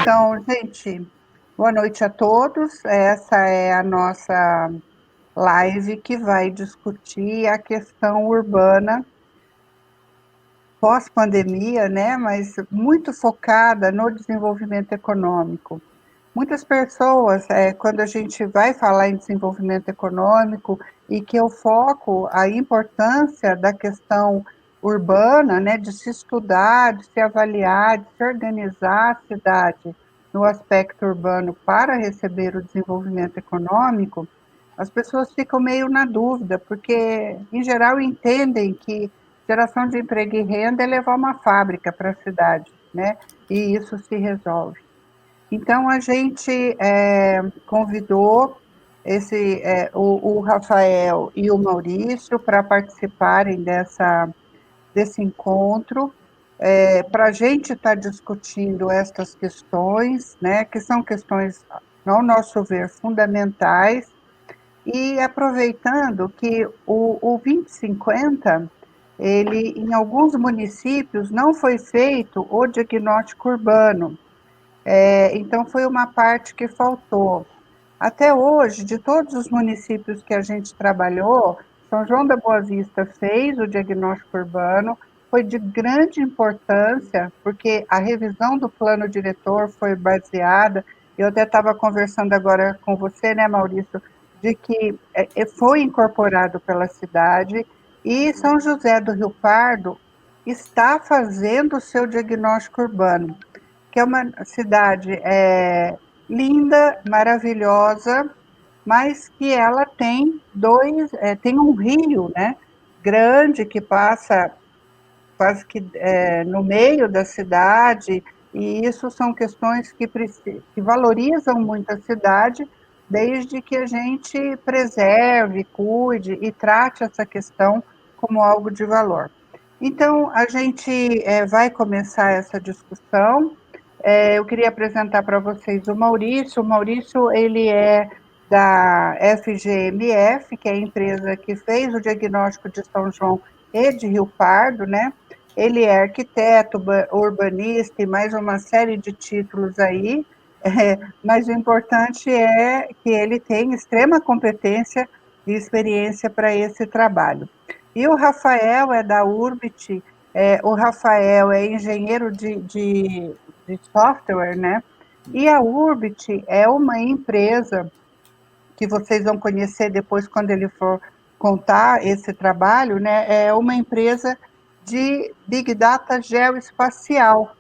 Então, gente, boa noite a todos. Essa é a nossa live que vai discutir a questão urbana pós-pandemia, né? Mas muito focada no desenvolvimento econômico. Muitas pessoas, quando a gente vai falar em desenvolvimento econômico e que eu foco a importância da questão urbana, né, de se estudar, de se avaliar, de se organizar a cidade no aspecto urbano para receber o desenvolvimento econômico, as pessoas ficam meio na dúvida, porque, em geral, entendem que geração de emprego e renda é levar uma fábrica para a cidade, né, e isso se resolve. Então, a gente convidou o Rafael e o Maurício para participarem desse encontro, para a gente estar discutindo estas questões, né, que são questões, ao nosso ver, fundamentais, e aproveitando que o 2050, ele, em alguns municípios, não foi feito o diagnóstico urbano. Então, foi uma parte que faltou. Até hoje, de todos os municípios que a gente trabalhou, São João da Boa Vista fez o diagnóstico urbano, foi de grande importância, porque a revisão do plano diretor foi baseada, eu até estava conversando agora com você, né, Maurício, de que foi incorporado pela cidade, e São José do Rio Pardo está fazendo o seu diagnóstico urbano, que é uma cidade linda, maravilhosa, mas que ela tem tem um rio, né, grande que passa quase que no meio da cidade, e isso são questões que valorizam muito a cidade, desde que a gente preserve, cuide e trate essa questão como algo de valor. Então, a gente vai começar essa discussão. Eu queria apresentar para vocês o Maurício. O Maurício, ele é da FGMF, que é a empresa que fez o diagnóstico de São João e de Rio Pardo, né? Ele é arquiteto, urbanista e mais uma série de títulos aí, mas o importante é que ele tem extrema competência e experiência para esse trabalho. E o Rafael é da Urbit, o Rafael é engenheiro de software, né? E a Urbit é uma empresa que vocês vão conhecer depois quando ele for contar esse trabalho, né? É uma empresa de Big Data geoespacial,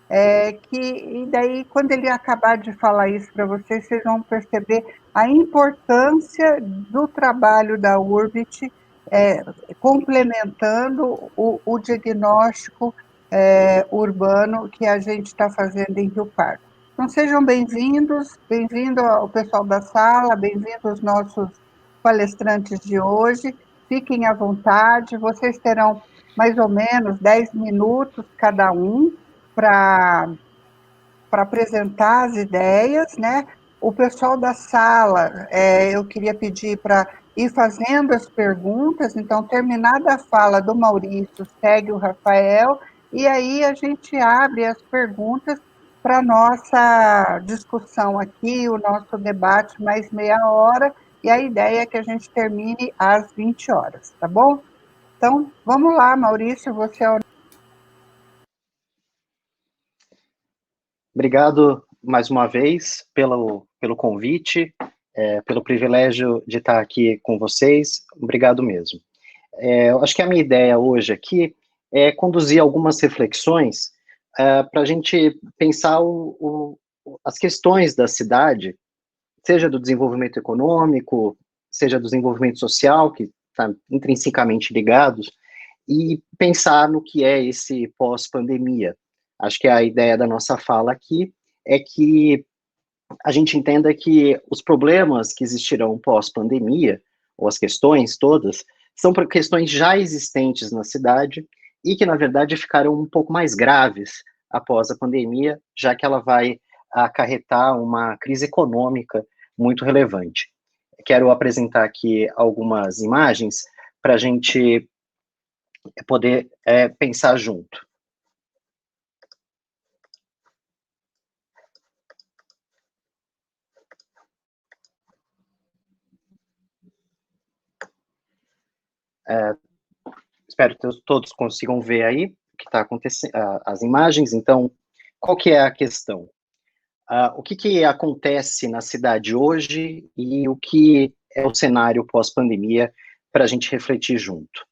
e daí, quando ele acabar de falar isso para vocês, vocês vão perceber a importância do trabalho da Urbit, é, complementando o diagnóstico urbano que a gente está fazendo em Rio Pardo. Então, sejam bem-vindos, bem-vindo ao pessoal da sala, bem-vindos aos nossos palestrantes de hoje, fiquem à vontade, vocês terão mais ou menos 10 minutos cada um, para apresentar as ideias, né? O pessoal da sala, eu queria pedir para ir fazendo as perguntas, então, terminada a fala do Maurício, segue o Rafael, e aí a gente abre as perguntas para a nossa discussão aqui, o nosso debate mais meia hora, e a ideia é que a gente termine às 20 horas, tá bom? Então, vamos lá, Maurício, você é o... Obrigado mais uma vez pelo convite, pelo privilégio de estar aqui com vocês. Obrigado mesmo. Eu acho que a minha ideia hoje aqui é conduzir algumas reflexões para a gente pensar as questões da cidade, seja do desenvolvimento econômico, seja do desenvolvimento social, que está intrinsecamente ligados, e pensar no que é esse pós-pandemia. Acho que a ideia da nossa fala aqui é que a gente entenda que os problemas que existirão pós-pandemia, ou as questões todas, são questões já existentes na cidade e que, na verdade, ficarão um pouco mais graves após a pandemia, já que ela vai acarretar uma crise econômica muito relevante. Quero apresentar aqui algumas imagens para a gente poder pensar junto. Espero que todos consigam ver aí o que está acontecendo, as imagens. Então, qual que é a questão? O que acontece na cidade hoje e o que é o cenário pós-pandemia para a gente refletir junto.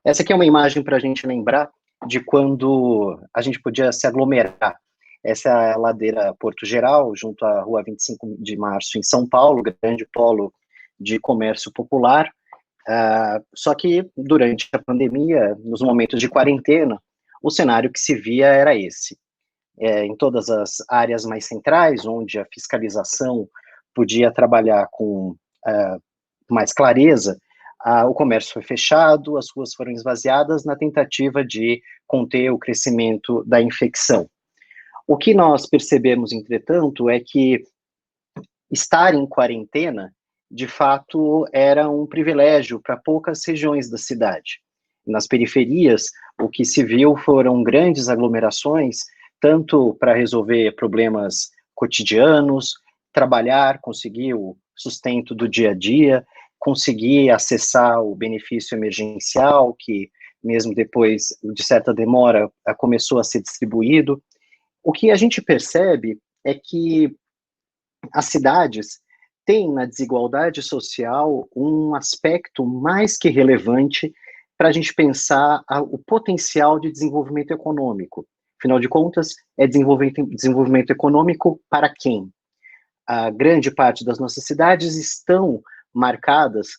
Essa aqui é uma imagem para a gente lembrar de quando a gente podia se aglomerar. Essa é a ladeira Porto Geral, junto à Rua 25 de Março, em São Paulo, grande polo de comércio popular. Só que durante a pandemia, nos momentos de quarentena, o cenário que se via era esse. Em todas as áreas mais centrais, onde a fiscalização podia trabalhar com mais clareza, o comércio foi fechado, as ruas foram esvaziadas na tentativa de conter o crescimento da infecção. O que nós percebemos, entretanto, é que estar em quarentena, de fato, era um privilégio para poucas regiões da cidade. Nas periferias, o que se viu foram grandes aglomerações, tanto para resolver problemas cotidianos, trabalhar, conseguir o sustento do dia a dia, conseguir acessar o benefício emergencial, que mesmo depois de certa demora começou a ser distribuído. O que a gente percebe é que as cidades têm na desigualdade social um aspecto mais que relevante para a gente pensar o potencial de desenvolvimento econômico. Afinal de contas, é desenvolvimento econômico para quem? A grande parte das nossas cidades estão marcadas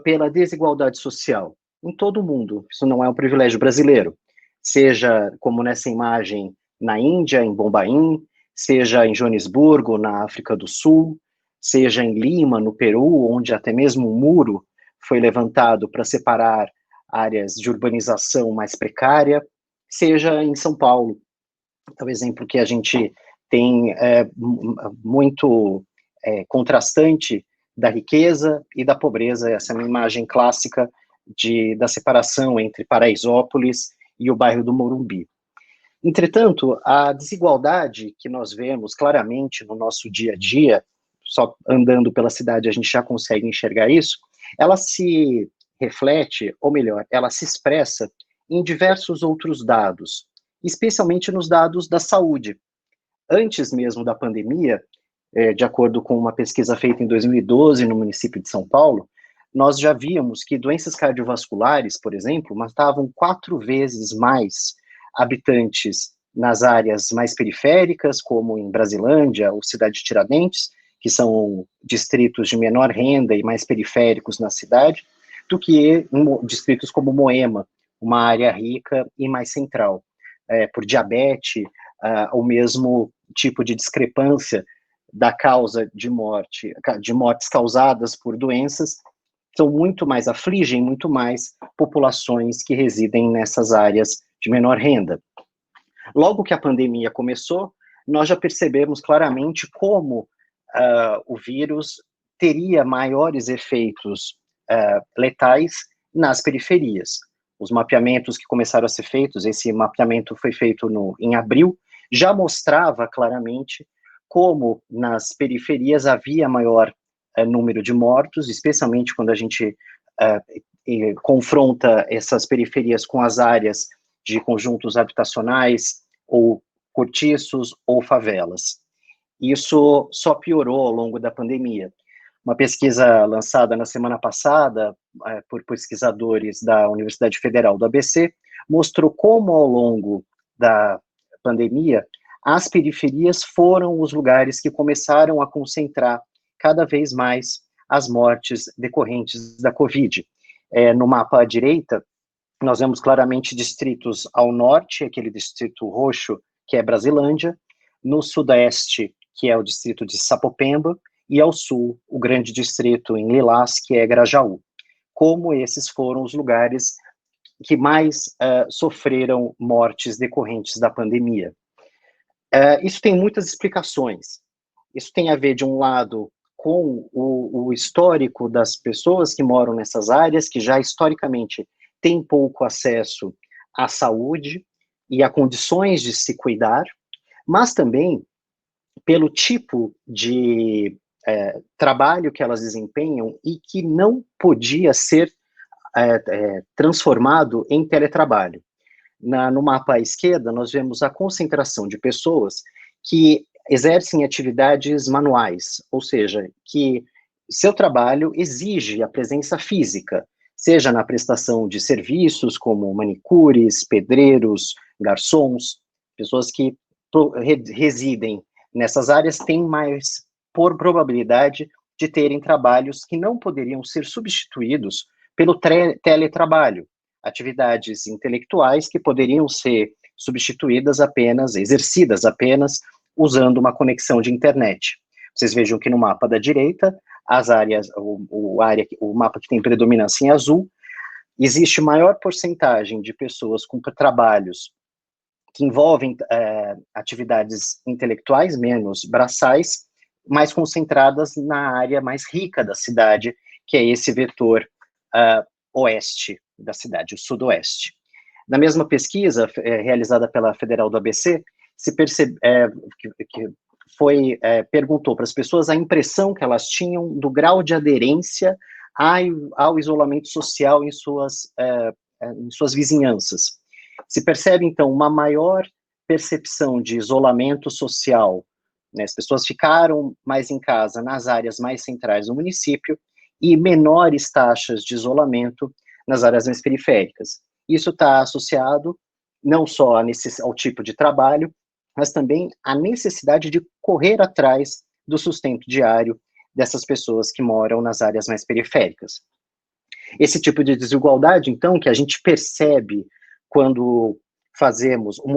pela desigualdade social em todo o mundo. Isso não é um privilégio brasileiro. Seja como nessa imagem na Índia, em Bombaim, seja em Joanesburgo, na África do Sul, seja em Lima, no Peru, onde até mesmo um muro foi levantado para separar áreas de urbanização mais precária, seja em São Paulo. É o exemplo que a gente tem muito contrastante da riqueza e da pobreza. Essa é uma imagem clássica da separação entre Paraisópolis e o bairro do Morumbi. Entretanto, a desigualdade que nós vemos claramente no nosso dia a dia, só andando pela cidade a gente já consegue enxergar isso, ela se reflete, ou melhor, ela se expressa em diversos outros dados, especialmente nos dados da saúde. Antes mesmo da pandemia, de acordo com uma pesquisa feita em 2012 no município de São Paulo, nós já víamos que doenças cardiovasculares, por exemplo, matavam 4 vezes mais habitantes nas áreas mais periféricas, como em Brasilândia ou Cidade de Tiradentes, que são distritos de menor renda e mais periféricos na cidade, do que em distritos como Moema, uma área rica e mais central, por diabetes, o mesmo tipo de discrepância da causa de mortes causadas por doenças, afligem muito mais populações que residem nessas áreas de menor renda. Logo que a pandemia começou, nós já percebemos claramente como o vírus teria maiores efeitos letais nas periferias. Os mapeamentos que começaram a ser feitos, esse mapeamento foi feito em abril, já mostrava claramente como nas periferias havia maior número de mortos, especialmente quando a gente confronta essas periferias com as áreas de conjuntos habitacionais, ou cortiços, ou favelas. Isso só piorou ao longo da pandemia. Uma pesquisa lançada na semana passada por pesquisadores da Universidade Federal do ABC mostrou como, ao longo da pandemia, as periferias foram os lugares que começaram a concentrar cada vez mais as mortes decorrentes da Covid. No mapa à direita, nós vemos claramente distritos ao norte, aquele distrito roxo, que é Brasilândia, no sudeste, que é o distrito de Sapopemba, e ao sul, o grande distrito em Lilás, que é Grajaú. Como esses foram os lugares que mais sofreram mortes decorrentes da pandemia. Isso tem muitas explicações. Isso tem a ver, de um lado, com o histórico das pessoas que moram nessas áreas, que já historicamente têm pouco acesso à saúde e a condições de se cuidar, mas também pelo tipo de trabalho que elas desempenham e que não podia ser transformado em teletrabalho. No mapa à esquerda, nós vemos a concentração de pessoas que exercem atividades manuais, ou seja, que seu trabalho exige a presença física, seja na prestação de serviços como manicures, pedreiros, garçons, pessoas que residem nessas áreas têm mais por probabilidade de terem trabalhos que não poderiam ser substituídos pelo teletrabalho, atividades intelectuais que poderiam ser substituídas apenas, exercidas apenas, usando uma conexão de internet. Vocês vejam que no mapa da direita, as áreas, o mapa que tem predominância em azul, existe maior porcentagem de pessoas com trabalhos que envolvem atividades intelectuais, menos braçais, mais concentradas na área mais rica da cidade, que é esse vetor oeste da cidade, o sudoeste. Na mesma pesquisa realizada pela Federal do ABC, se perguntou para as pessoas a impressão que elas tinham do grau de aderência ao isolamento social em suas vizinhanças. Se percebe, então, uma maior percepção de isolamento social, né? As pessoas ficaram mais em casa nas áreas mais centrais do município e menores taxas de isolamento nas áreas mais periféricas. Isso está associado não só ao tipo de trabalho, mas também à necessidade de correr atrás do sustento diário dessas pessoas que moram nas áreas mais periféricas. Esse tipo de desigualdade, então, que a gente percebe quando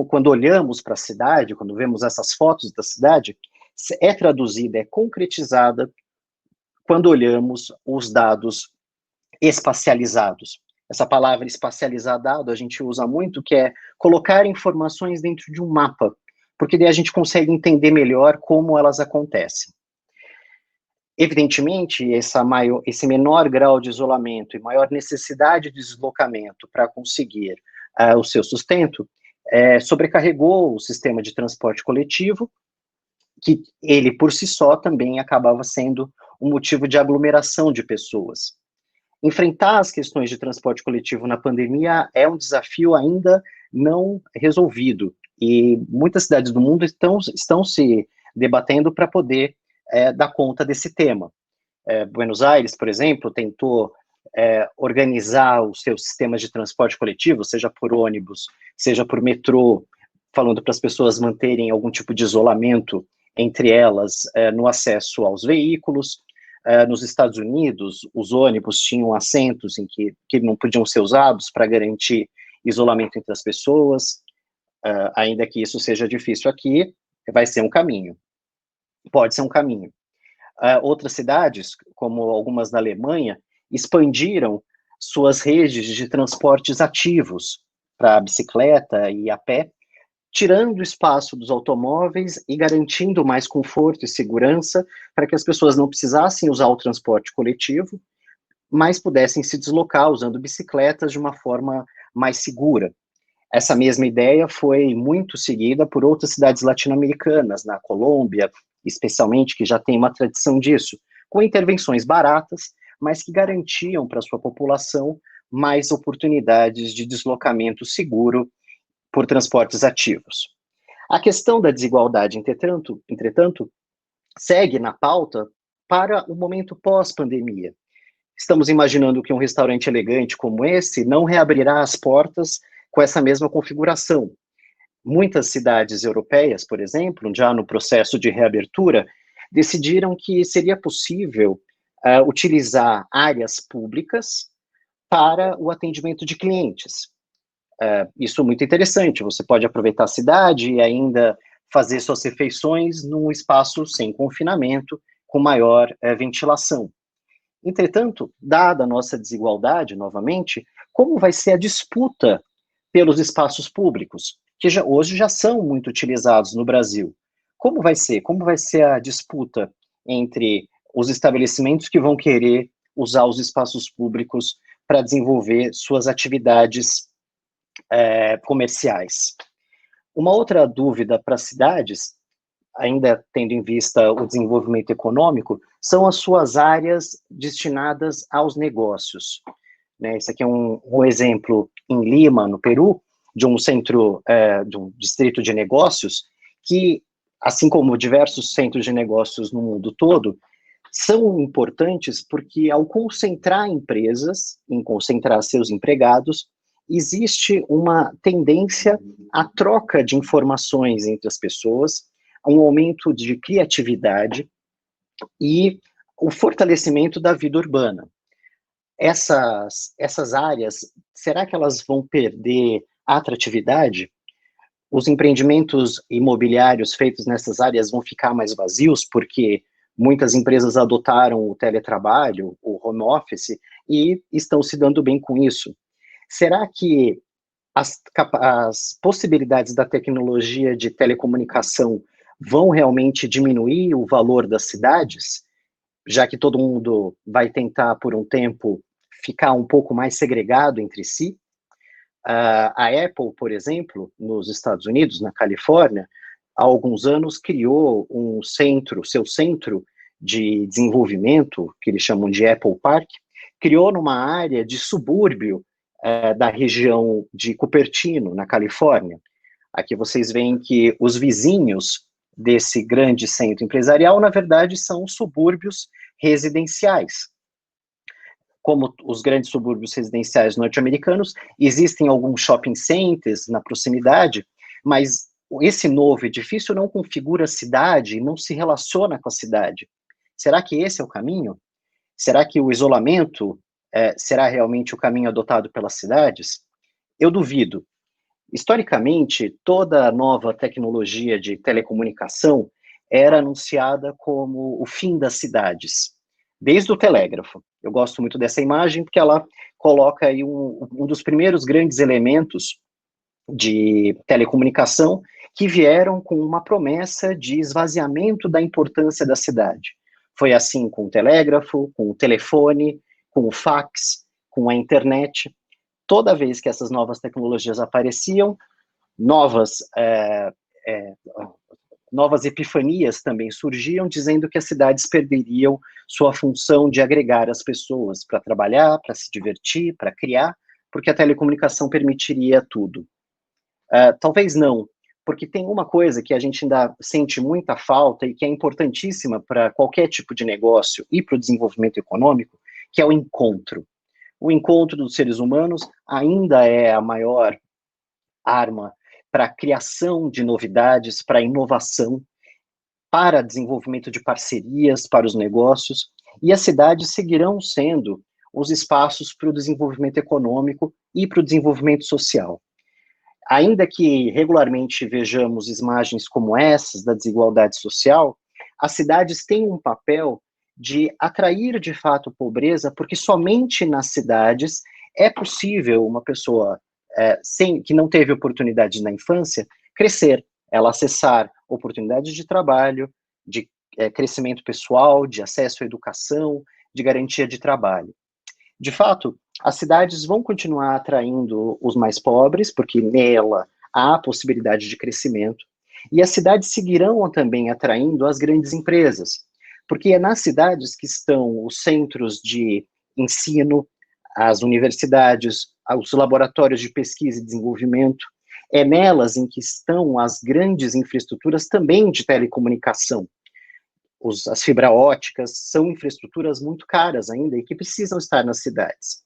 quando olhamos para a cidade, quando vemos essas fotos da cidade, é traduzida, é concretizada quando olhamos os dados espacializados. Essa palavra espacializar dado a gente usa muito, que é colocar informações dentro de um mapa, porque daí a gente consegue entender melhor como elas acontecem. Evidentemente, esse menor grau de isolamento e maior necessidade de deslocamento para conseguir o seu sustento sobrecarregou o sistema de transporte coletivo, que ele, por si só, também acabava sendo um motivo de aglomeração de pessoas. Enfrentar as questões de transporte coletivo na pandemia é um desafio ainda não resolvido, e muitas cidades do mundo estão se debatendo para poder dar conta desse tema. Buenos Aires, por exemplo, tentou organizar os seus sistemas de transporte coletivo, seja por ônibus, seja por metrô, falando para as pessoas manterem algum tipo de isolamento entre elas no acesso aos veículos. Nos Estados Unidos, os ônibus tinham assentos em que não podiam ser usados para garantir isolamento entre as pessoas. Ainda que isso seja difícil aqui, vai ser um caminho. Pode ser um caminho. Outras cidades, como algumas da Alemanha, expandiram suas redes de transportes ativos para a bicicleta e a pé, tirando o espaço dos automóveis e garantindo mais conforto e segurança para que as pessoas não precisassem usar o transporte coletivo, mas pudessem se deslocar usando bicicletas de uma forma mais segura. Essa mesma ideia foi muito seguida por outras cidades latino-americanas, na Colômbia, especialmente, que já tem uma tradição disso, com intervenções baratas, mas que garantiam para a sua população mais oportunidades de deslocamento seguro por transportes ativos. A questão da desigualdade, entretanto, segue na pauta para o momento pós-pandemia. Estamos imaginando que um restaurante elegante como esse não reabrirá as portas com essa mesma configuração. Muitas cidades europeias, por exemplo, já no processo de reabertura, decidiram que seria possível utilizar áreas públicas para o atendimento de clientes. Isso é muito interessante, você pode aproveitar a cidade e ainda fazer suas refeições num espaço sem confinamento, com maior ventilação. Entretanto, dada a nossa desigualdade, novamente, como vai ser a disputa pelos espaços públicos, que hoje já são muito utilizados no Brasil? Como vai ser? Como vai ser a disputa entre os estabelecimentos que vão querer usar os espaços públicos para desenvolver suas atividades comerciais. Uma outra dúvida para as cidades, ainda tendo em vista o desenvolvimento econômico, são as suas áreas destinadas aos negócios. Né? Esse aqui é um exemplo em Lima, no Peru, de um centro, de um distrito de negócios, que, assim como diversos centros de negócios no mundo todo, são importantes porque, ao concentrar empresas, em concentrar seus empregados, existe uma tendência à troca de informações entre as pessoas, a um aumento de criatividade e o fortalecimento da vida urbana. Essas áreas, será que elas vão perder a atratividade? Os empreendimentos imobiliários feitos nessas áreas vão ficar mais vazios porque muitas empresas adotaram o teletrabalho, o home office, e estão se dando bem com isso. Será que as possibilidades da tecnologia de telecomunicação vão realmente diminuir o valor das cidades, já que todo mundo vai tentar, por um tempo, ficar um pouco mais segregado entre si? A Apple, por exemplo, nos Estados Unidos, na Califórnia, há alguns anos criou seu centro de desenvolvimento, que eles chamam de Apple Park, criou numa área de subúrbio da região de Cupertino, na Califórnia. Aqui vocês veem que os vizinhos desse grande centro empresarial, na verdade, são subúrbios residenciais. Como os grandes subúrbios residenciais norte-americanos, existem alguns shopping centers na proximidade, mas esse novo edifício não configura a cidade, não se relaciona com a cidade. Será que esse é o caminho? Será que o isolamento será realmente o caminho adotado pelas cidades? Eu duvido. Historicamente, toda nova tecnologia de telecomunicação era anunciada como o fim das cidades, desde o telégrafo. Eu gosto muito dessa imagem porque ela coloca aí um dos primeiros grandes elementos de telecomunicação que vieram com uma promessa de esvaziamento da importância da cidade. Foi assim com o telégrafo, com o telefone, com o fax, com a internet. Toda vez que essas novas tecnologias apareciam, novas epifanias também surgiam, dizendo que as cidades perderiam sua função de agregar as pessoas para trabalhar, para se divertir, para criar, porque a telecomunicação permitiria tudo. Talvez não, porque tem uma coisa que a gente ainda sente muita falta e que é importantíssima para qualquer tipo de negócio e para o desenvolvimento econômico, que é o encontro. O encontro dos seres humanos ainda é a maior arma para a criação de novidades, para a inovação, para desenvolvimento de parcerias, para os negócios, e as cidades seguirão sendo os espaços para o desenvolvimento econômico e para o desenvolvimento social. Ainda que regularmente vejamos imagens como essas da desigualdade social, as cidades têm um papel de atrair de fato pobreza, porque somente nas cidades é possível uma pessoa que não teve oportunidade na infância crescer, ela acessar oportunidades de trabalho, de crescimento pessoal, de acesso à educação, de garantia de trabalho. De fato, as cidades vão continuar atraindo os mais pobres, porque nela há possibilidade de crescimento, e as cidades seguirão também atraindo as grandes empresas, porque é nas cidades que estão os centros de ensino, as universidades, os laboratórios de pesquisa e desenvolvimento, é nelas em que estão as grandes infraestruturas também de telecomunicação. As fibras óticas são infraestruturas muito caras ainda e que precisam estar nas cidades.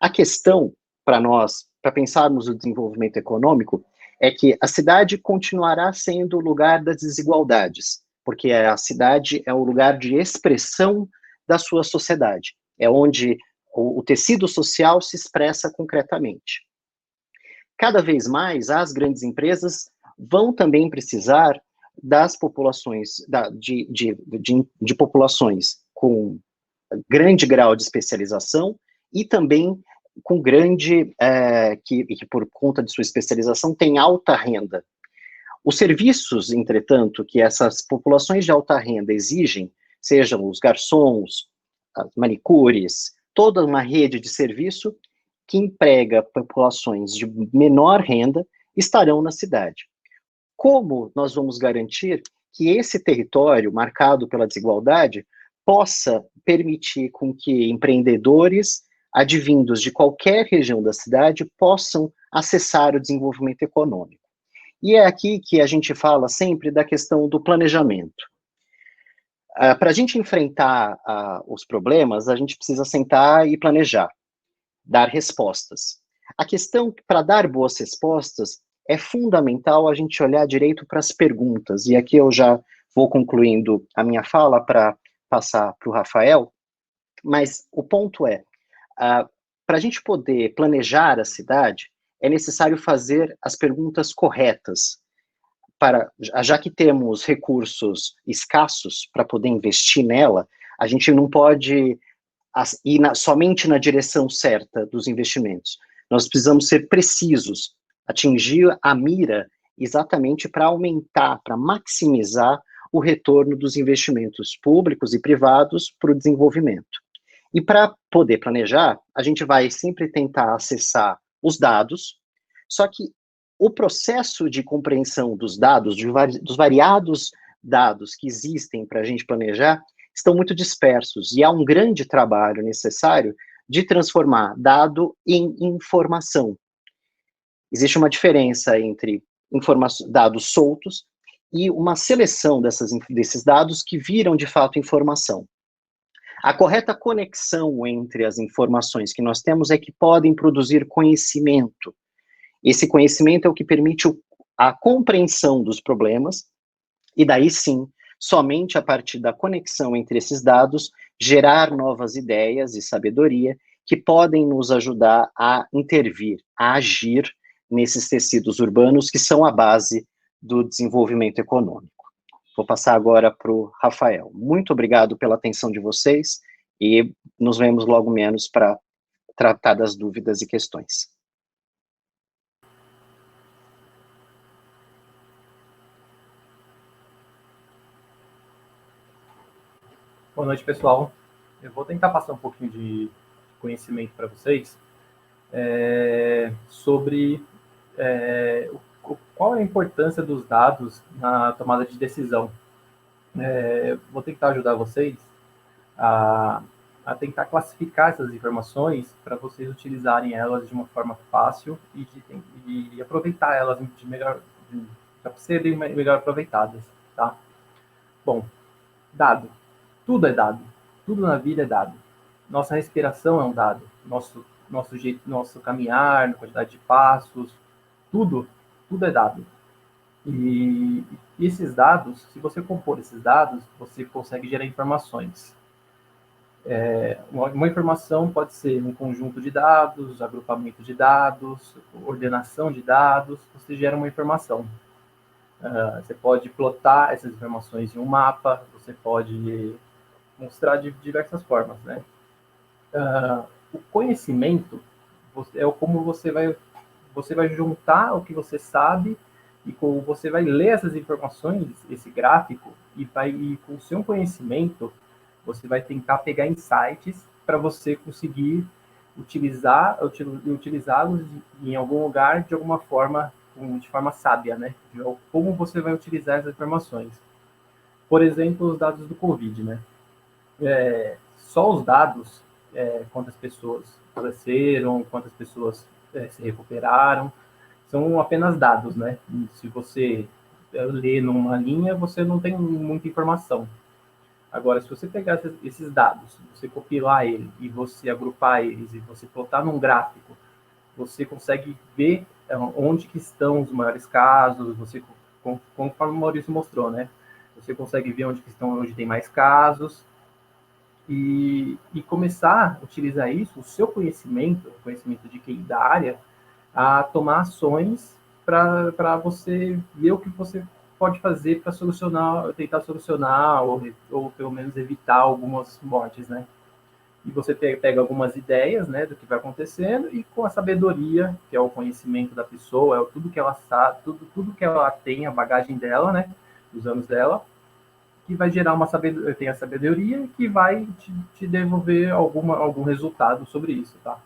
A questão para nós, para pensarmos o desenvolvimento econômico, é que a cidade continuará sendo o lugar das desigualdades, porque a cidade é o lugar de expressão da sua sociedade, é onde o tecido social se expressa concretamente. Cada vez mais, as grandes empresas vão também precisar das populações, de populações com grande grau de especialização e também com que por conta de sua especialização tem alta renda. Os serviços, entretanto, que essas populações de alta renda exigem, sejam os garçons, as manicures, toda uma rede de serviço, que emprega populações de menor renda estarão na cidade. Como nós vamos garantir que esse território marcado pela desigualdade possa permitir com que empreendedores advindos de qualquer região da cidade possam acessar o desenvolvimento econômico? E é aqui que a gente fala sempre da questão do planejamento. Para a gente enfrentar os problemas, a gente precisa sentar e planejar, dar respostas. A questão, para dar boas respostas, é fundamental a gente olhar direito para as perguntas, e aqui eu já vou concluindo a minha fala para passar para o Rafael, mas o ponto é, para a gente poder planejar a cidade, é necessário fazer as perguntas corretas, já que temos recursos escassos para poder investir nela, a gente não pode ir somente na direção certa dos investimentos. Nós precisamos ser precisos, atingir a mira exatamente para aumentar, para maximizar o retorno dos investimentos públicos e privados para o desenvolvimento. E para poder planejar, a gente vai sempre tentar acessar os dados, só que o processo de compreensão dos dados, dos variados dados que existem para a gente planejar, estão muito dispersos, e há um grande trabalho necessário de transformar dado em informação. Existe uma diferença entre dados soltos e uma seleção desses dados que viram, de fato, informação. A correta conexão entre as informações que nós temos é que podem produzir conhecimento. Esse conhecimento é o que permite a compreensão dos problemas, e daí sim, somente a partir da conexão entre esses dados, gerar novas ideias e sabedoria que podem nos ajudar a intervir, a agir nesses tecidos urbanos que são a base do desenvolvimento econômico. Vou passar agora para o Rafael. Muito obrigado pela atenção de vocês e nos vemos logo menos para tratar das dúvidas e questões. Boa noite, pessoal. Eu vou tentar passar um pouquinho de conhecimento para vocês sobre qual é a importância dos dados na tomada de decisão. Vou tentar ajudar vocês a tentar classificar essas informações para vocês utilizarem elas de uma forma fácil e aproveitar elas para serem melhor aproveitadas, tá? Bom, dado. Tudo é dado. Tudo na vida é dado. Nossa respiração é um dado. Nosso jeito, nosso caminhar, quantidade de passos, tudo é dado. E esses dados, se você compor esses dados, você consegue gerar informações. Uma informação pode ser um conjunto de dados, agrupamento de dados, ordenação de dados, você gera uma informação. Você pode plotar essas informações em um mapa, você pode mostrar de diversas formas, né? O conhecimento é como você vai juntar o que você sabe e como você vai ler essas informações, esse gráfico, e com o seu conhecimento, você vai tentar pegar insights para você conseguir utilizá-los em algum lugar de alguma forma, de forma sábia, né? Como você vai utilizar essas informações. Por exemplo, os dados do Covid, né? Só os dados, quantas pessoas faleceram, quantas pessoas se recuperaram, são apenas dados, né? Se você ler numa linha, você não tem muita informação. Agora, se você pegar esses dados, você compilar eles e você agrupar eles e você plotar num gráfico, você consegue ver onde que estão os maiores casos, conforme o Maurício mostrou, né? Você consegue ver onde tem mais casos, e começar a utilizar isso, o seu conhecimento, o conhecimento de quem da área, a tomar ações para você ver o que você pode fazer para tentar solucionar ou pelo menos evitar algumas mortes, né? E você pega algumas ideias, né, do que vai acontecendo, e com a sabedoria, que é o conhecimento da pessoa, é tudo que ela sabe, tudo que ela tem, a bagagem dela, né, os anos dela, que vai gerar tem a sabedoria que vai te devolver algum resultado sobre isso, tá?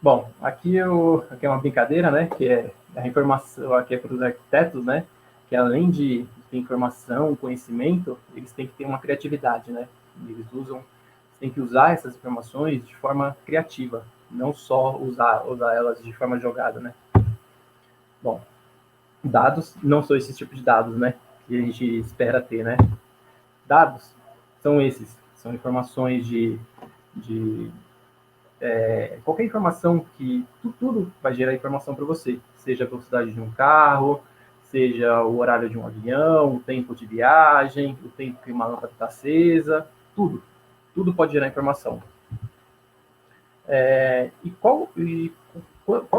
Bom, aqui é uma brincadeira, né? Que é a informação, aqui é para os arquitetos, né? Que além de ter informação, conhecimento, eles têm que ter uma criatividade, né? Eles têm que usar essas informações de forma criativa, não só usar elas de forma jogada, né? Bom, dados não são esse tipo de dados, né? Que a gente espera ter, né? Dados são esses, são informações de qualquer informação que tudo vai gerar informação para você, seja a velocidade de um carro, seja o horário de um avião, o tempo de viagem, o tempo que uma lâmpada está acesa, tudo pode gerar informação. Qual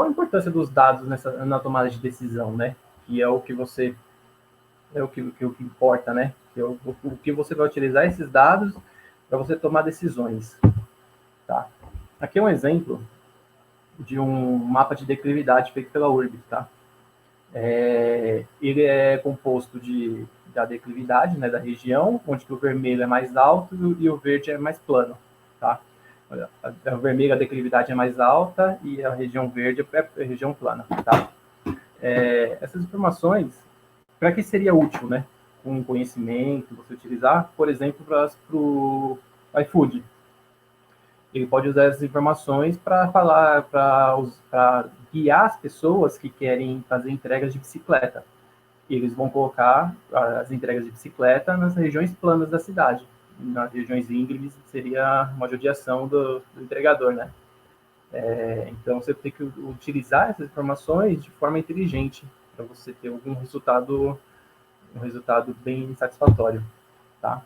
a importância dos dados na tomada de decisão, né? Que é o que o que importa, né? Que é o que você vai utilizar esses dados para você tomar decisões, tá? Aqui é um exemplo de um mapa de declividade feito pela Urbit, tá? Ele é composto da declividade, né, da região, onde o vermelho é mais alto e o verde é mais plano, tá? A vermelho, a declividade é mais alta e a região verde é a região plana, tá? Essas informações, para que seria útil, né? Com conhecimento, você utilizar, por exemplo, para o iFood. Ele pode usar essas informações para guiar as pessoas que querem fazer entregas de bicicleta. E eles vão colocar as entregas de bicicleta nas regiões planas da cidade. Nas regiões íngremes seria uma judiação do entregador, né? Então você tem que utilizar essas informações de forma inteligente para você ter um resultado bem satisfatório, tá?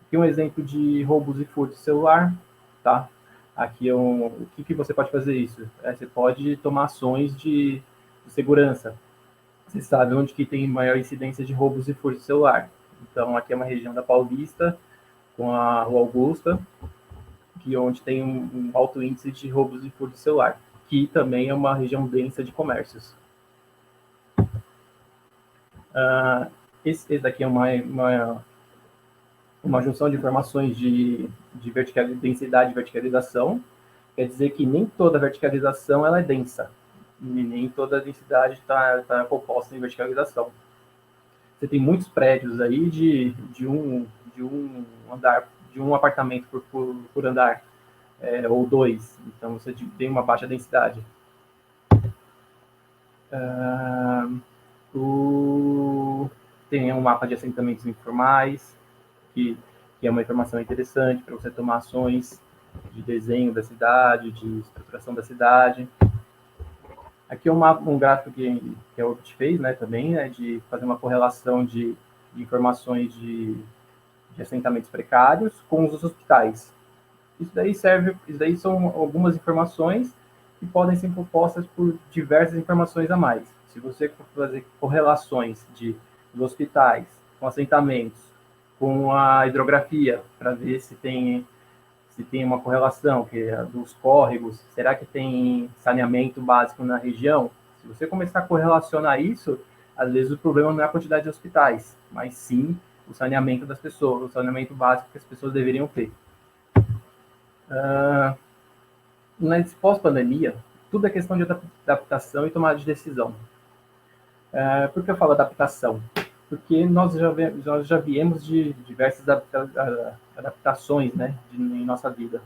Aqui um exemplo de roubos e furtos de celular, tá? Aqui o que você pode fazer isso? Você pode tomar ações de segurança. Você sabe onde que tem maior incidência de roubos e furtos de celular. Então aqui é uma região da Paulista com a Rua Augusta, que onde tem um alto índice de roubos e furtos de celular, que também é uma região densa de comércios. Esse daqui é uma junção de informações de densidade e verticalização. Quer dizer que nem toda verticalização ela é densa, e nem toda densidade está composta em verticalização. Você tem muitos prédios aí de um andar, de um apartamento por andar, ou dois, então você tem uma baixa densidade. Tem um mapa de assentamentos informais, que é uma informação interessante para você tomar ações de desenho da cidade, de estruturação da cidade. Aqui é um gráfico que a Orbit fez, né, também, né, de fazer uma correlação de informações de assentamentos precários com os hospitais. Isso daí são algumas informações que podem ser compostas por diversas informações a mais. Se você for fazer correlações de hospitais com assentamentos, com a hidrografia, para ver se tem uma correlação, que é dos córregos, será que tem saneamento básico na região? Se você começar a correlacionar isso, às vezes o problema não é a quantidade de hospitais, mas sim o saneamento das pessoas, o saneamento básico que as pessoas deveriam ter. Nesse pós-pandemia, tudo é questão de adaptação e tomada de decisão. Por que eu falo adaptação? Porque nós já viemos de diversas adaptações, né, em nossa vida.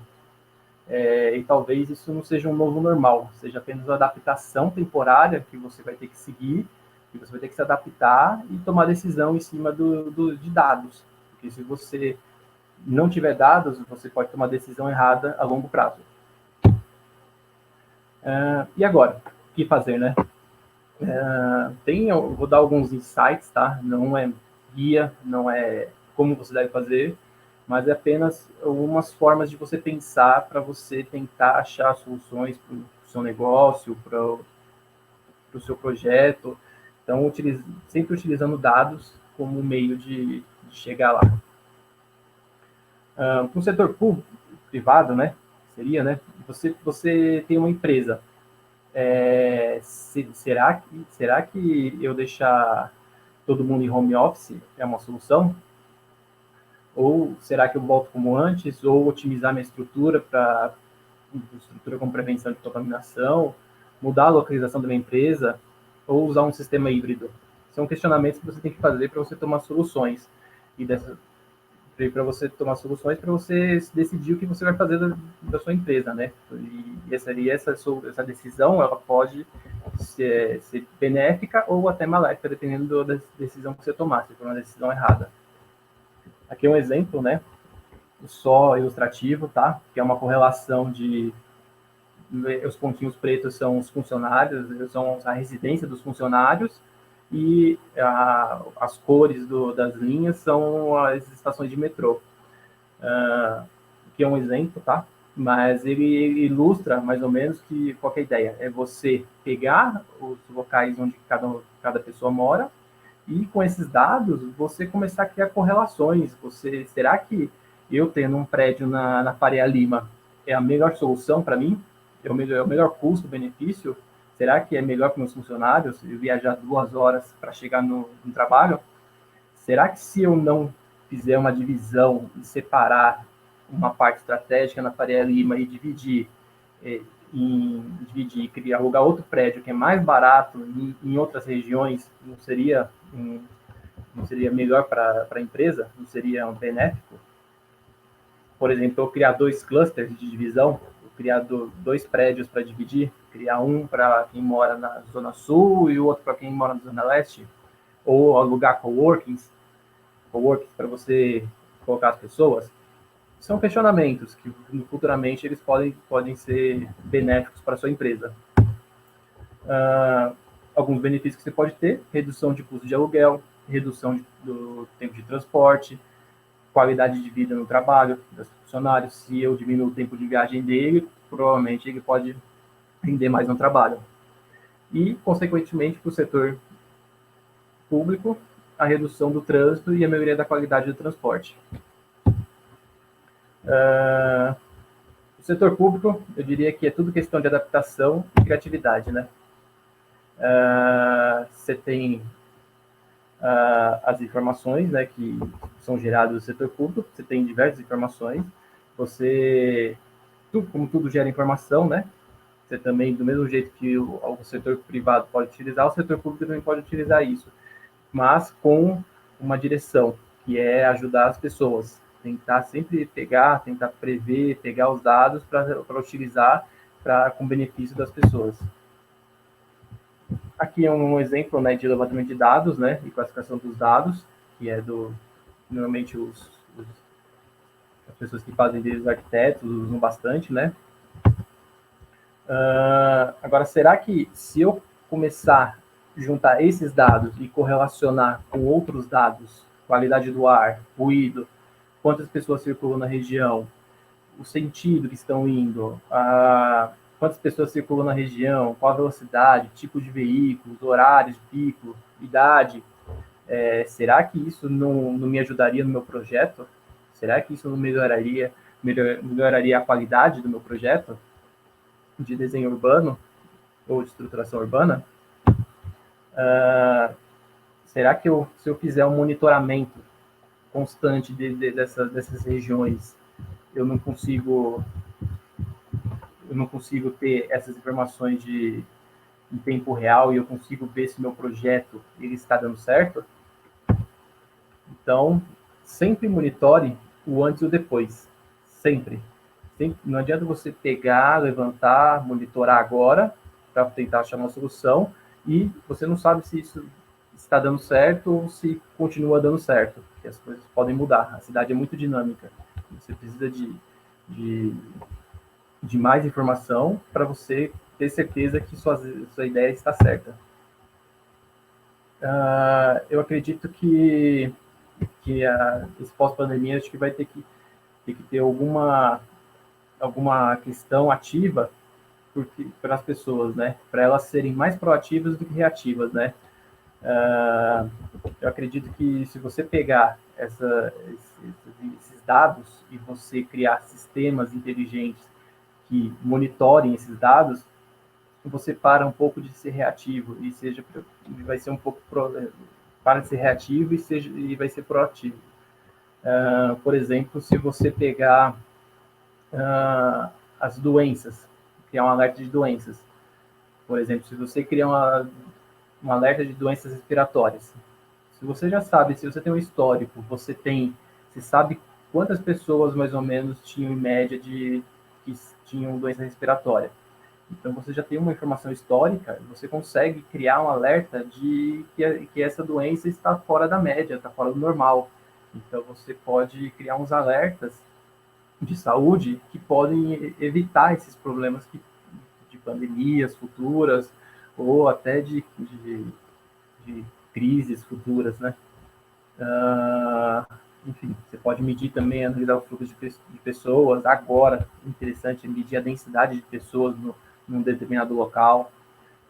E talvez isso não seja um novo normal, seja apenas uma adaptação temporária que você vai ter que seguir, que você vai ter que se adaptar e tomar decisão em cima de dados. Porque se você não tiver dados, você pode tomar decisão errada a longo prazo. E agora? O que fazer, né? Eu vou dar alguns insights, tá? Não é guia, não é como você deve fazer, mas é apenas algumas formas de você pensar para você tentar achar soluções para o seu negócio, para o seu projeto. Então, sempre utilizando dados como meio de chegar lá. Para o setor público, privado, né? Seria, né? Você tem uma empresa. Será que eu deixar todo mundo em home office é uma solução? Ou será que eu volto como antes? Ou otimizar minha estrutura para estrutura com prevenção de contaminação, mudar a localização da minha empresa, ou usar um sistema híbrido? São questionamentos que você tem que fazer para você tomar soluções. E para você tomar soluções, para você decidir o que você vai fazer da sua empresa, né? E essa decisão, ela pode ser benéfica ou até maléfica, dependendo da decisão que você tomar, se for uma decisão errada. Aqui é um exemplo, né? Só ilustrativo, tá? Que é uma correlação de os pontinhos pretos são os funcionários, são a residência dos funcionários, e as cores das linhas são as estações de metrô. Que é um exemplo, tá? Mas ele ilustra mais ou menos que qualquer ideia é você pegar os locais onde cada pessoa mora e com esses dados você começar a criar correlações. Será que eu tendo um prédio na Faria Lima é a melhor solução para mim? É o melhor custo-benefício? Será que é melhor para meus funcionários eu viajar 2 horas para chegar no trabalho? Será que se eu não fizer uma divisão e separar uma parte estratégica na Faria Lima e criar, alugar outro prédio que é mais barato em outras regiões, não seria melhor para a empresa? Não seria um benéfico? Por exemplo, eu criar 2 clusters de divisão, eu criar 2 prédios para dividir, criar um para quem mora na Zona Sul e o outro para quem mora na Zona Leste, ou alugar coworkings para você colocar as pessoas. São questionamentos que futuramente eles podem ser benéficos para a sua empresa. Alguns benefícios que você pode ter: redução de custo de aluguel, redução do tempo de transporte, qualidade de vida no trabalho dos funcionários. Se eu diminuo o tempo de viagem dele, provavelmente ele pode render mais no trabalho. E, consequentemente, para o setor público, a redução do trânsito e a melhoria da qualidade do transporte. O setor público, eu diria que é tudo questão de adaptação e criatividade, né? Você tem as informações, né, que são geradas do setor público, você tem diversas informações, como tudo gera informação, né? Você também, do mesmo jeito que o setor privado pode utilizar, o setor público também pode utilizar isso, mas com uma direção, que é ajudar as pessoas. Tentar sempre tentar prever, pegar os dados para utilizar com benefício das pessoas. Aqui é um exemplo, né, de levantamento de dados, né, e classificação dos dados, que é normalmente as pessoas que fazem deles, arquitetos, usam bastante, né. Agora, será que se eu começar a juntar esses dados e correlacionar com outros dados, qualidade do ar, ruído, quantas pessoas circulam na região, o sentido que estão indo, quantas pessoas circulam na região, qual a velocidade, tipo de veículos, horários de pico, idade, será que isso não me ajudaria no meu projeto? Será que isso não melhoraria a qualidade do meu projeto de desenho urbano ou de estruturação urbana? Será que se eu fizer um monitoramento constante dessas regiões, eu não consigo ter essas informações em tempo real e eu consigo ver se meu projeto ele está dando certo? Então, sempre monitore o antes e o depois. Sempre. Não adianta você pegar, levantar, monitorar agora para tentar achar uma solução e você não sabe se isso está dando certo ou se continua dando certo, porque as coisas podem mudar. A cidade é muito dinâmica. Você precisa de mais informação para você ter certeza que sua ideia está certa. Eu acredito que esse pós-pandemia acho que vai ter que ter alguma questão ativa para as pessoas, né? Para elas serem mais proativas do que reativas, né? Eu acredito que se você pegar esses dados e você criar sistemas inteligentes que monitorem esses dados, você para um pouco de ser reativo e vai ser um pouco para de ser reativo e vai ser proativo. Por exemplo, se você pegar as doenças, criar um alerta de doenças. Por exemplo, se você criar um alerta de doenças respiratórias, se você já sabe, se você tem um histórico, você sabe quantas pessoas mais ou menos tinham em média que tinham doença respiratória. Então você já tem uma informação histórica, você consegue criar um alerta de que essa doença está fora da média, está fora do normal. Então você pode criar uns alertas de saúde que podem evitar esses problemas de pandemias futuras ou até de crises futuras, né? Enfim, você pode medir também, analisar o fluxo de pessoas. Agora, interessante é medir a densidade de pessoas num determinado local,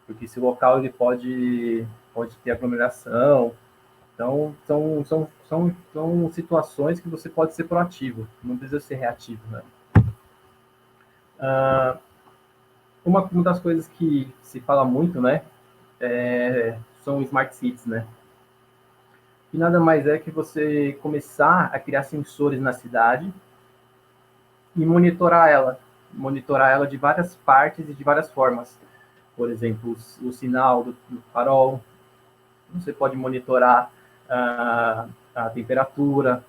porque esse local ele pode ter aglomeração. Então, são situações que você pode ser proativo, não precisa ser reativo, né? Uma das coisas que se fala muito, né, são smart cities, né? E nada mais é que você começar a criar sensores na cidade e monitorar ela de várias partes e de várias formas. Por exemplo, o sinal do farol, você pode monitorar a temperatura,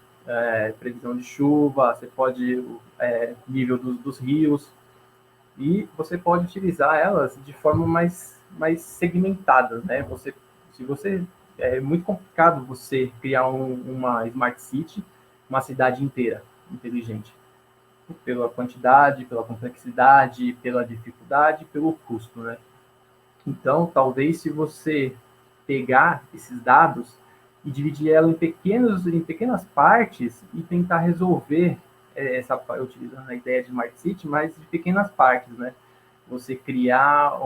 previsão de chuva, você pode nível dos rios, e você pode utilizar elas de forma mais segmentada, né? Se você é muito complicado você criar uma smart city, uma cidade inteira inteligente, pela quantidade, pela complexidade, pela dificuldade, pelo custo, né? Então, talvez se você pegar esses dados e dividir ela em pequenas partes e tentar resolver utilizando a ideia de Smart City, mas de pequenas partes, né? Você criar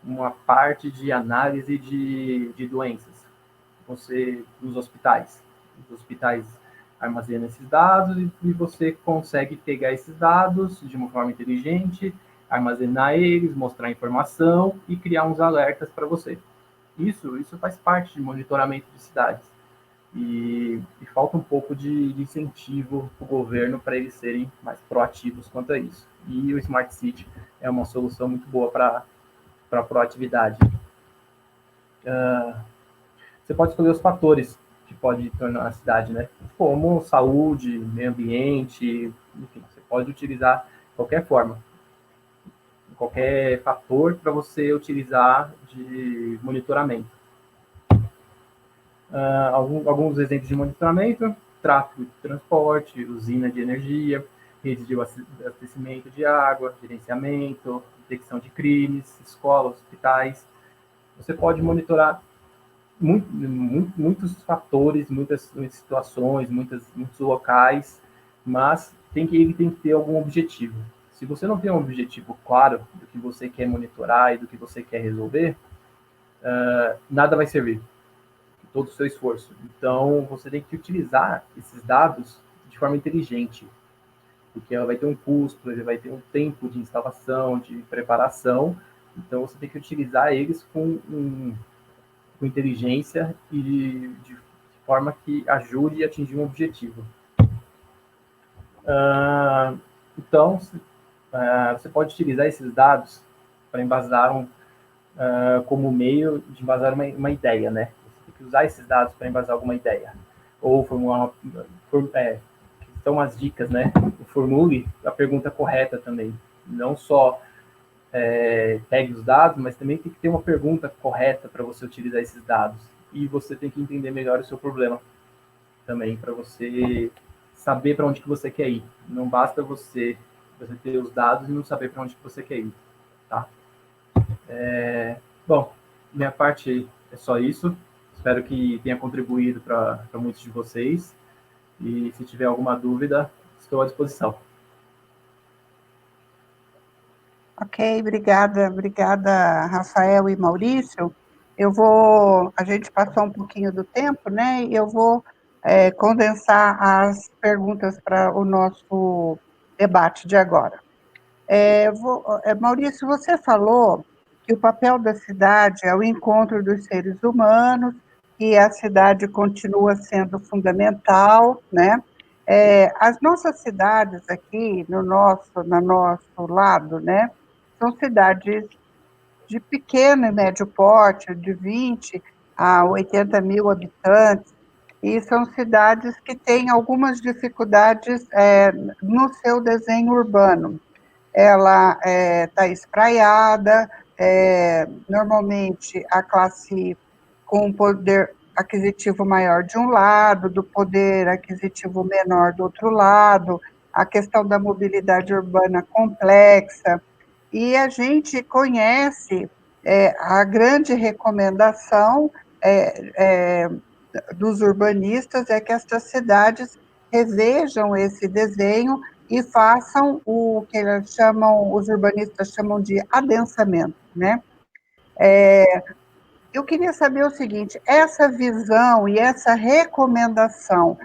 uma parte de análise de doenças, nos hospitais. Os hospitais armazenam esses dados e você consegue pegar esses dados de uma forma inteligente, armazenar eles, mostrar informação e criar uns alertas para você. Isso faz parte de monitoramento de cidades. E falta um pouco de incentivo para o governo para eles serem mais proativos quanto a isso. E o Smart City é uma solução muito boa para a proatividade. Você pode escolher os fatores que pode tornar a cidade, né? Como saúde, meio ambiente, enfim, você pode utilizar qualquer forma, qualquer fator para você utilizar de monitoramento. Alguns exemplos de monitoramento: tráfego de transporte, usina de energia, redes de abastecimento de água, gerenciamento, detecção de crimes, escolas, hospitais. Você pode monitorar muitos fatores, muitas situações, muitos locais, mas ele tem que ter algum objetivo. Se você não tem um objetivo claro do que você quer monitorar e do que você quer resolver, nada vai servir, todo o seu esforço. Então, você tem que utilizar esses dados de forma inteligente, porque ela vai ter um custo, ele vai ter um tempo de instalação, de preparação. Então, você tem que utilizar eles com inteligência e de forma que ajude a atingir um objetivo. Então, você pode utilizar esses dados para embasar como meio de embasar uma ideia, né? Você tem que usar esses dados para embasar alguma ideia. Ou formular são as dicas, né? Formule a pergunta correta também. Não só pegue os dados, mas também tem que ter uma pergunta correta para você utilizar esses dados. E você tem que entender melhor o seu problema também, para você saber para onde que você quer ir. Não basta você ter os dados e não saber para onde que você quer ir, tá? Bom, minha parte é só isso. Espero que tenha contribuído para muitos de vocês. E se tiver alguma dúvida, estou à disposição. Ok, obrigada, Rafael e Maurício. A gente passou um pouquinho do tempo, né? E eu vou condensar as perguntas para o nosso debate de agora. Maurício, você falou que o papel da cidade é o encontro dos seres humanos que a cidade continua sendo fundamental, né? As nossas cidades aqui, no nosso lado, né, são cidades de pequeno e médio porte, de 20 a 80 mil habitantes, e são cidades que têm algumas dificuldades no seu desenho urbano. Ela está espraiada, normalmente a classe com poder aquisitivo maior de um lado, do poder aquisitivo menor do outro lado, a questão da mobilidade urbana complexa, e a gente conhece a grande recomendação dos urbanistas é que estas cidades revejam esse desenho e façam o que eles chamam, os urbanistas chamam de adensamento, né? Eu queria saber o seguinte, essa visão e essa recomendação,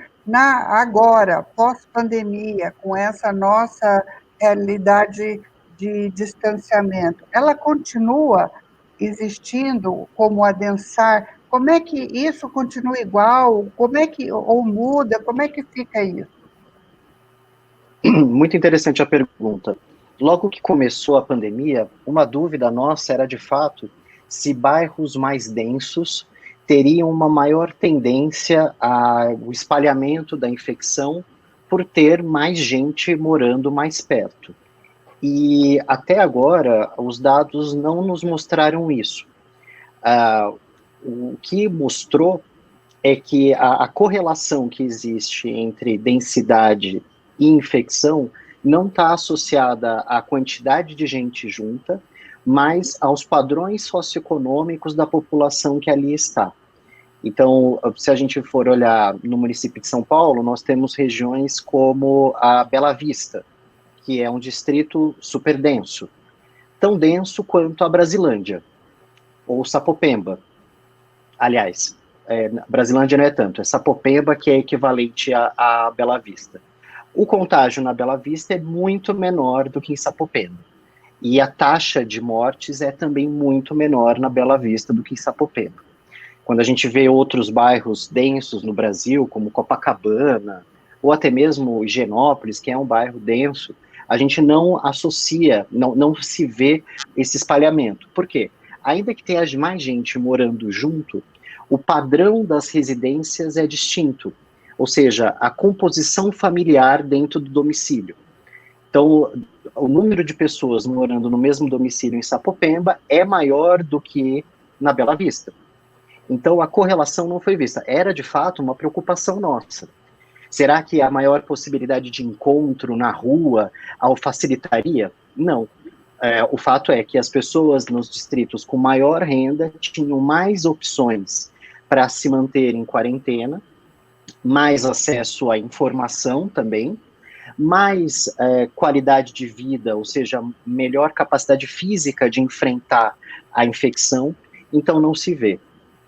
agora, pós-pandemia, com essa nossa realidade de distanciamento, ela continua existindo como adensar? Como é que isso continua igual? Como é que, ou muda? Como é que fica isso? Muito interessante a pergunta. Logo que começou a pandemia, uma dúvida nossa era, de fato, se bairros mais densos teriam uma maior tendência ao espalhamento da infecção por ter mais gente morando mais perto. E até agora, os dados não nos mostraram isso. O que mostrou é que a correlação que existe entre densidade e infecção não está associada à quantidade de gente junta, mas aos padrões socioeconômicos da população que ali está. Então, se a gente for olhar no município de São Paulo, nós temos regiões como a Bela Vista, que é um distrito super denso, tão denso quanto a Brasilândia, ou Sapopemba. Aliás, Brasilândia não é tanto, é Sapopemba que é equivalente a Bela Vista. O contágio na Bela Vista é muito menor do que em Sapopemba. E a taxa de mortes é também muito menor na Bela Vista do que em Sapopemba. Quando a gente vê outros bairros densos no Brasil, como Copacabana, ou até mesmo Higienópolis, que é um bairro denso, a gente não associa, não se vê esse espalhamento. Por quê? Ainda que tenha mais gente morando junto, o padrão das residências é distinto, ou seja, a composição familiar dentro do domicílio. Então, o número de pessoas morando no mesmo domicílio em Sapopemba é maior do que na Bela Vista. Então, a correlação não foi vista. Era, de fato, uma preocupação nossa. Será que a maior possibilidade de encontro na rua facilitaria? Não. O fato é que as pessoas nos distritos com maior renda tinham mais opções para se manter em quarentena, mais acesso à informação também, mais qualidade de vida, ou seja, melhor capacidade física de enfrentar a infecção, então não se vê.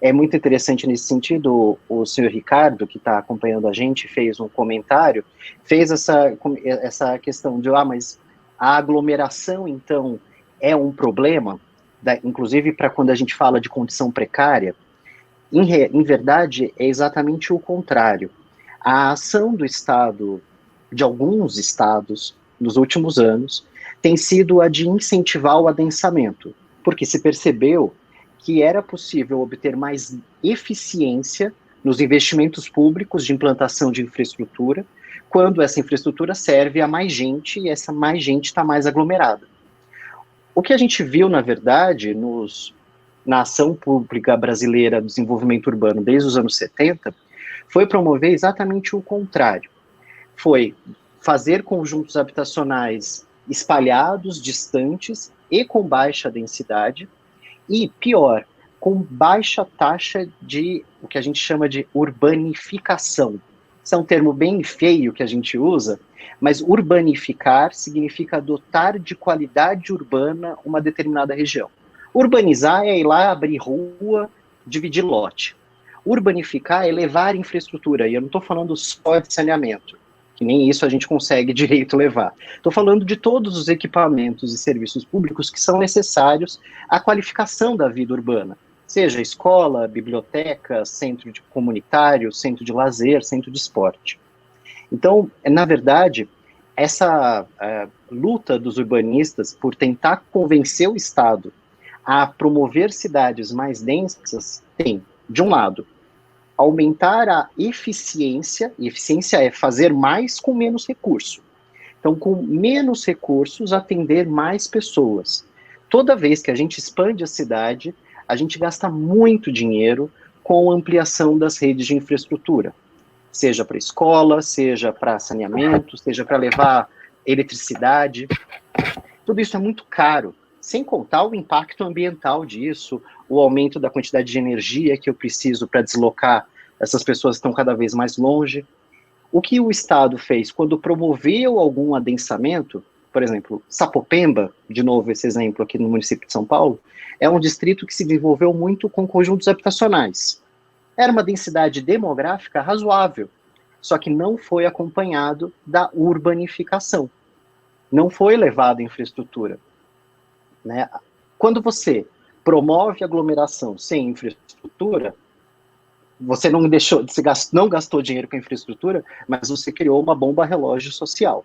É muito interessante nesse sentido, o senhor Ricardo, que está acompanhando a gente, fez um comentário, fez essa questão de, mas a aglomeração, então, é um problema, inclusive para quando a gente fala de condição precária. Em verdade, é exatamente o contrário. A ação do Estado, de alguns estados, nos últimos anos, tem sido a de incentivar o adensamento, porque se percebeu que era possível obter mais eficiência nos investimentos públicos de implantação de infraestrutura, quando essa infraestrutura serve a mais gente e essa mais gente está mais aglomerada. O que a gente viu, na verdade, na ação pública brasileira do desenvolvimento urbano desde os anos 70, foi promover exatamente o contrário. Foi fazer conjuntos habitacionais espalhados, distantes e com baixa densidade, e, pior, com baixa taxa de o que a gente chama de urbanificação. Isso é um termo bem feio que a gente usa, mas urbanificar significa dotar de qualidade urbana uma determinada região. Urbanizar é ir lá, abrir rua, dividir lote. Urbanificar é levar infraestrutura, e eu não estou falando só de saneamento, que nem isso a gente consegue direito levar. Estou falando de todos os equipamentos e serviços públicos que são necessários à qualificação da vida urbana, seja escola, biblioteca, centro de comunitário, centro de lazer, centro de esporte. Então, na verdade, essa luta dos urbanistas por tentar convencer o Estado a promover cidades mais densas tem, de um lado, aumentar a eficiência, e eficiência é fazer mais com menos recurso. Então, com menos recursos, atender mais pessoas. Toda vez que a gente expande a cidade, a gente gasta muito dinheiro com a ampliação das redes de infraestrutura, seja para escola, seja para saneamento, seja para levar eletricidade. Tudo isso é muito caro, sem contar o impacto ambiental disso, o aumento da quantidade de energia que eu preciso para deslocar essas pessoas que estão cada vez mais longe. O que o Estado fez quando promoveu algum adensamento, por exemplo, Sapopemba, de novo esse exemplo aqui no município de São Paulo, é um distrito que se desenvolveu muito com conjuntos habitacionais. Era uma densidade demográfica razoável, só que não foi acompanhado da urbanificação. Não foi levado infraestrutura. Né? Quando você promove aglomeração sem infraestrutura, você não gastou dinheiro com infraestrutura, mas você criou uma bomba relógio social.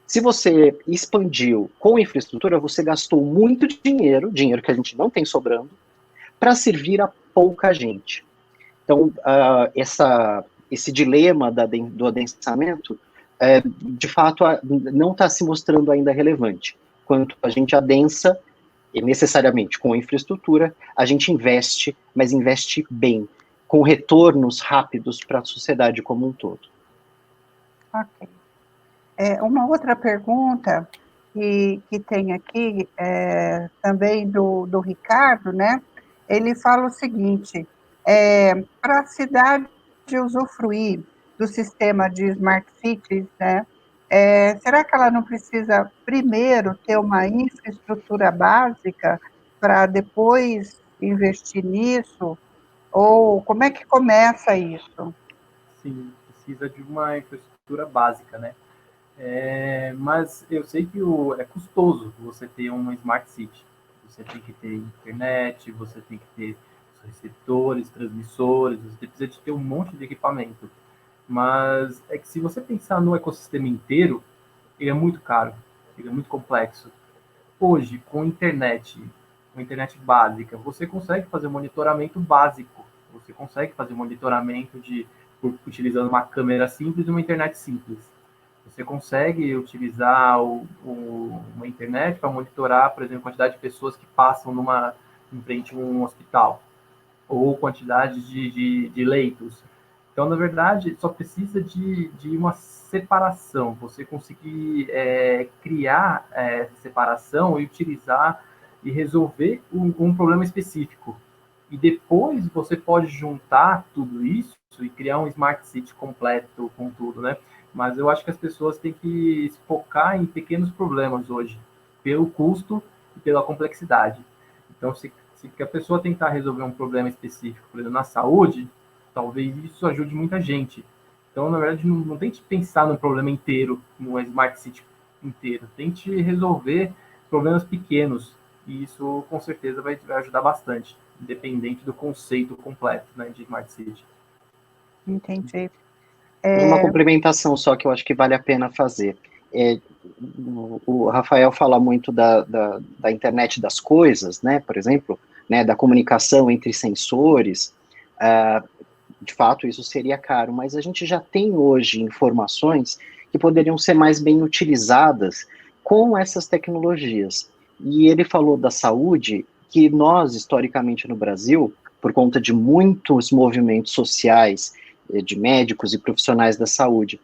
Se você expandiu com infraestrutura, você gastou muito dinheiro que a gente não tem sobrando, para servir a pouca gente. Então, esse dilema do adensamento, de fato, não está se mostrando ainda relevante. Quanto a gente adensa, e necessariamente com infraestrutura, a gente investe, mas investe bem, com retornos rápidos para a sociedade como um todo. Ok. Uma outra pergunta que tem aqui, também do Ricardo, né? Ele fala o seguinte, para a cidade usufruir do sistema de Smart Cities, né? Será que ela não precisa primeiro ter uma infraestrutura básica para depois investir nisso? Ou como é que começa isso? Sim, precisa de uma infraestrutura básica, né? Mas eu sei que é custoso você ter uma Smart City. Você tem que ter internet, você tem que ter receptores, transmissores, você precisa de ter um monte de equipamento. Mas é que se você pensar no ecossistema inteiro, ele é muito caro, ele é muito complexo. Hoje, com internet básica, você consegue fazer monitoramento básico. Você consegue fazer monitoramento utilizando uma câmera simples e uma internet simples. Você consegue utilizar uma internet para monitorar, por exemplo, a quantidade de pessoas que passam em frente a um hospital, ou quantidade de leitos. Então, na verdade, só precisa de uma separação, você conseguir criar essa separação e utilizar e resolver um problema específico. E depois você pode juntar tudo isso e criar um Smart City completo com tudo, né? Mas eu acho que as pessoas têm que se focar em pequenos problemas hoje, pelo custo e pela complexidade. Então, se a pessoa tentar resolver um problema específico, por exemplo, na saúde, talvez isso ajude muita gente. Então, na verdade, não tente pensar no problema inteiro, numa Smart City inteira. Tente resolver problemas pequenos, e isso, com certeza, vai ajudar bastante, independente do conceito completo, né, de Smart City. Entendi. Uma complementação só que eu acho que vale a pena fazer. O Rafael fala muito da internet das coisas, né, por exemplo, né, da comunicação entre sensores. De fato, isso seria caro, mas a gente já tem hoje informações que poderiam ser mais bem utilizadas com essas tecnologias. E ele falou da saúde, que nós, historicamente no Brasil, por conta de muitos movimentos sociais, de médicos e profissionais da saúde,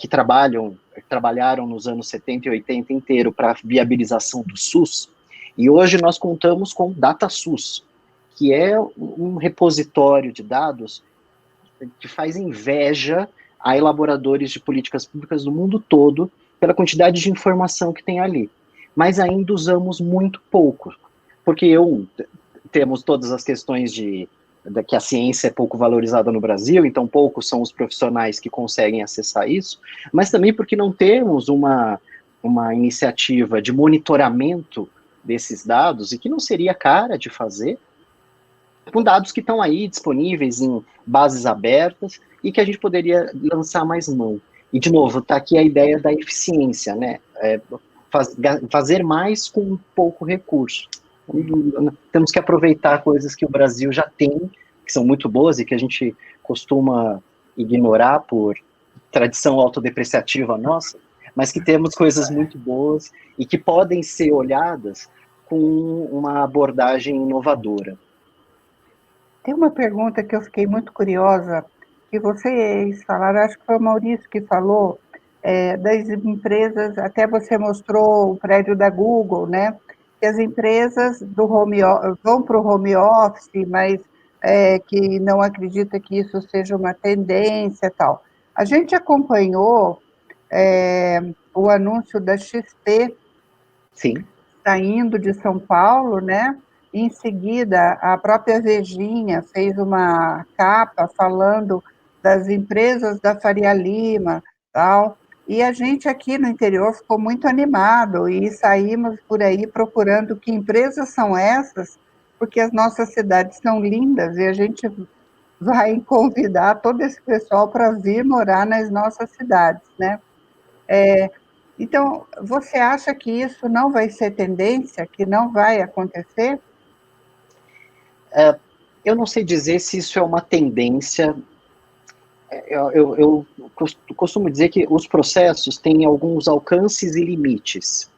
que trabalharam nos anos 70 e 80 inteiro para a viabilização do SUS, e hoje nós contamos com DataSUS, que é um repositório de dados que faz inveja a elaboradores de políticas públicas do mundo todo pela quantidade de informação que tem ali. Mas ainda usamos muito pouco, porque temos todas as questões de que a ciência é pouco valorizada no Brasil, então poucos são os profissionais que conseguem acessar isso, mas também porque não temos uma iniciativa de monitoramento desses dados, e que não seria cara de fazer, com dados que estão aí disponíveis em bases abertas e que a gente poderia lançar mais mão. E, de novo, está aqui a ideia da eficiência, né? Fazer mais com pouco recurso. Temos que aproveitar coisas que o Brasil já tem, que são muito boas e que a gente costuma ignorar por tradição autodepreciativa nossa, mas que temos coisas muito boas e que podem ser olhadas com uma abordagem inovadora. Tem uma pergunta que eu fiquei muito curiosa, que vocês falaram, acho que foi o Maurício que falou, das empresas, até você mostrou o prédio da Google, né? Que as empresas vão para o home office, mas que não acredita que isso seja uma tendência e tal. A gente acompanhou o anúncio da XP, sim, saindo de São Paulo, né? Em seguida, a própria Vejinha fez uma capa falando das empresas da Faria Lima, tal. E a gente aqui no interior ficou muito animado e saímos por aí procurando que empresas são essas, porque as nossas cidades são lindas e a gente vai convidar todo esse pessoal para vir morar nas nossas cidades, né? Então, você acha que isso não vai ser tendência, que não vai acontecer? Eu não sei dizer se isso é uma tendência. Eu costumo dizer que os processos têm alguns alcances e limites.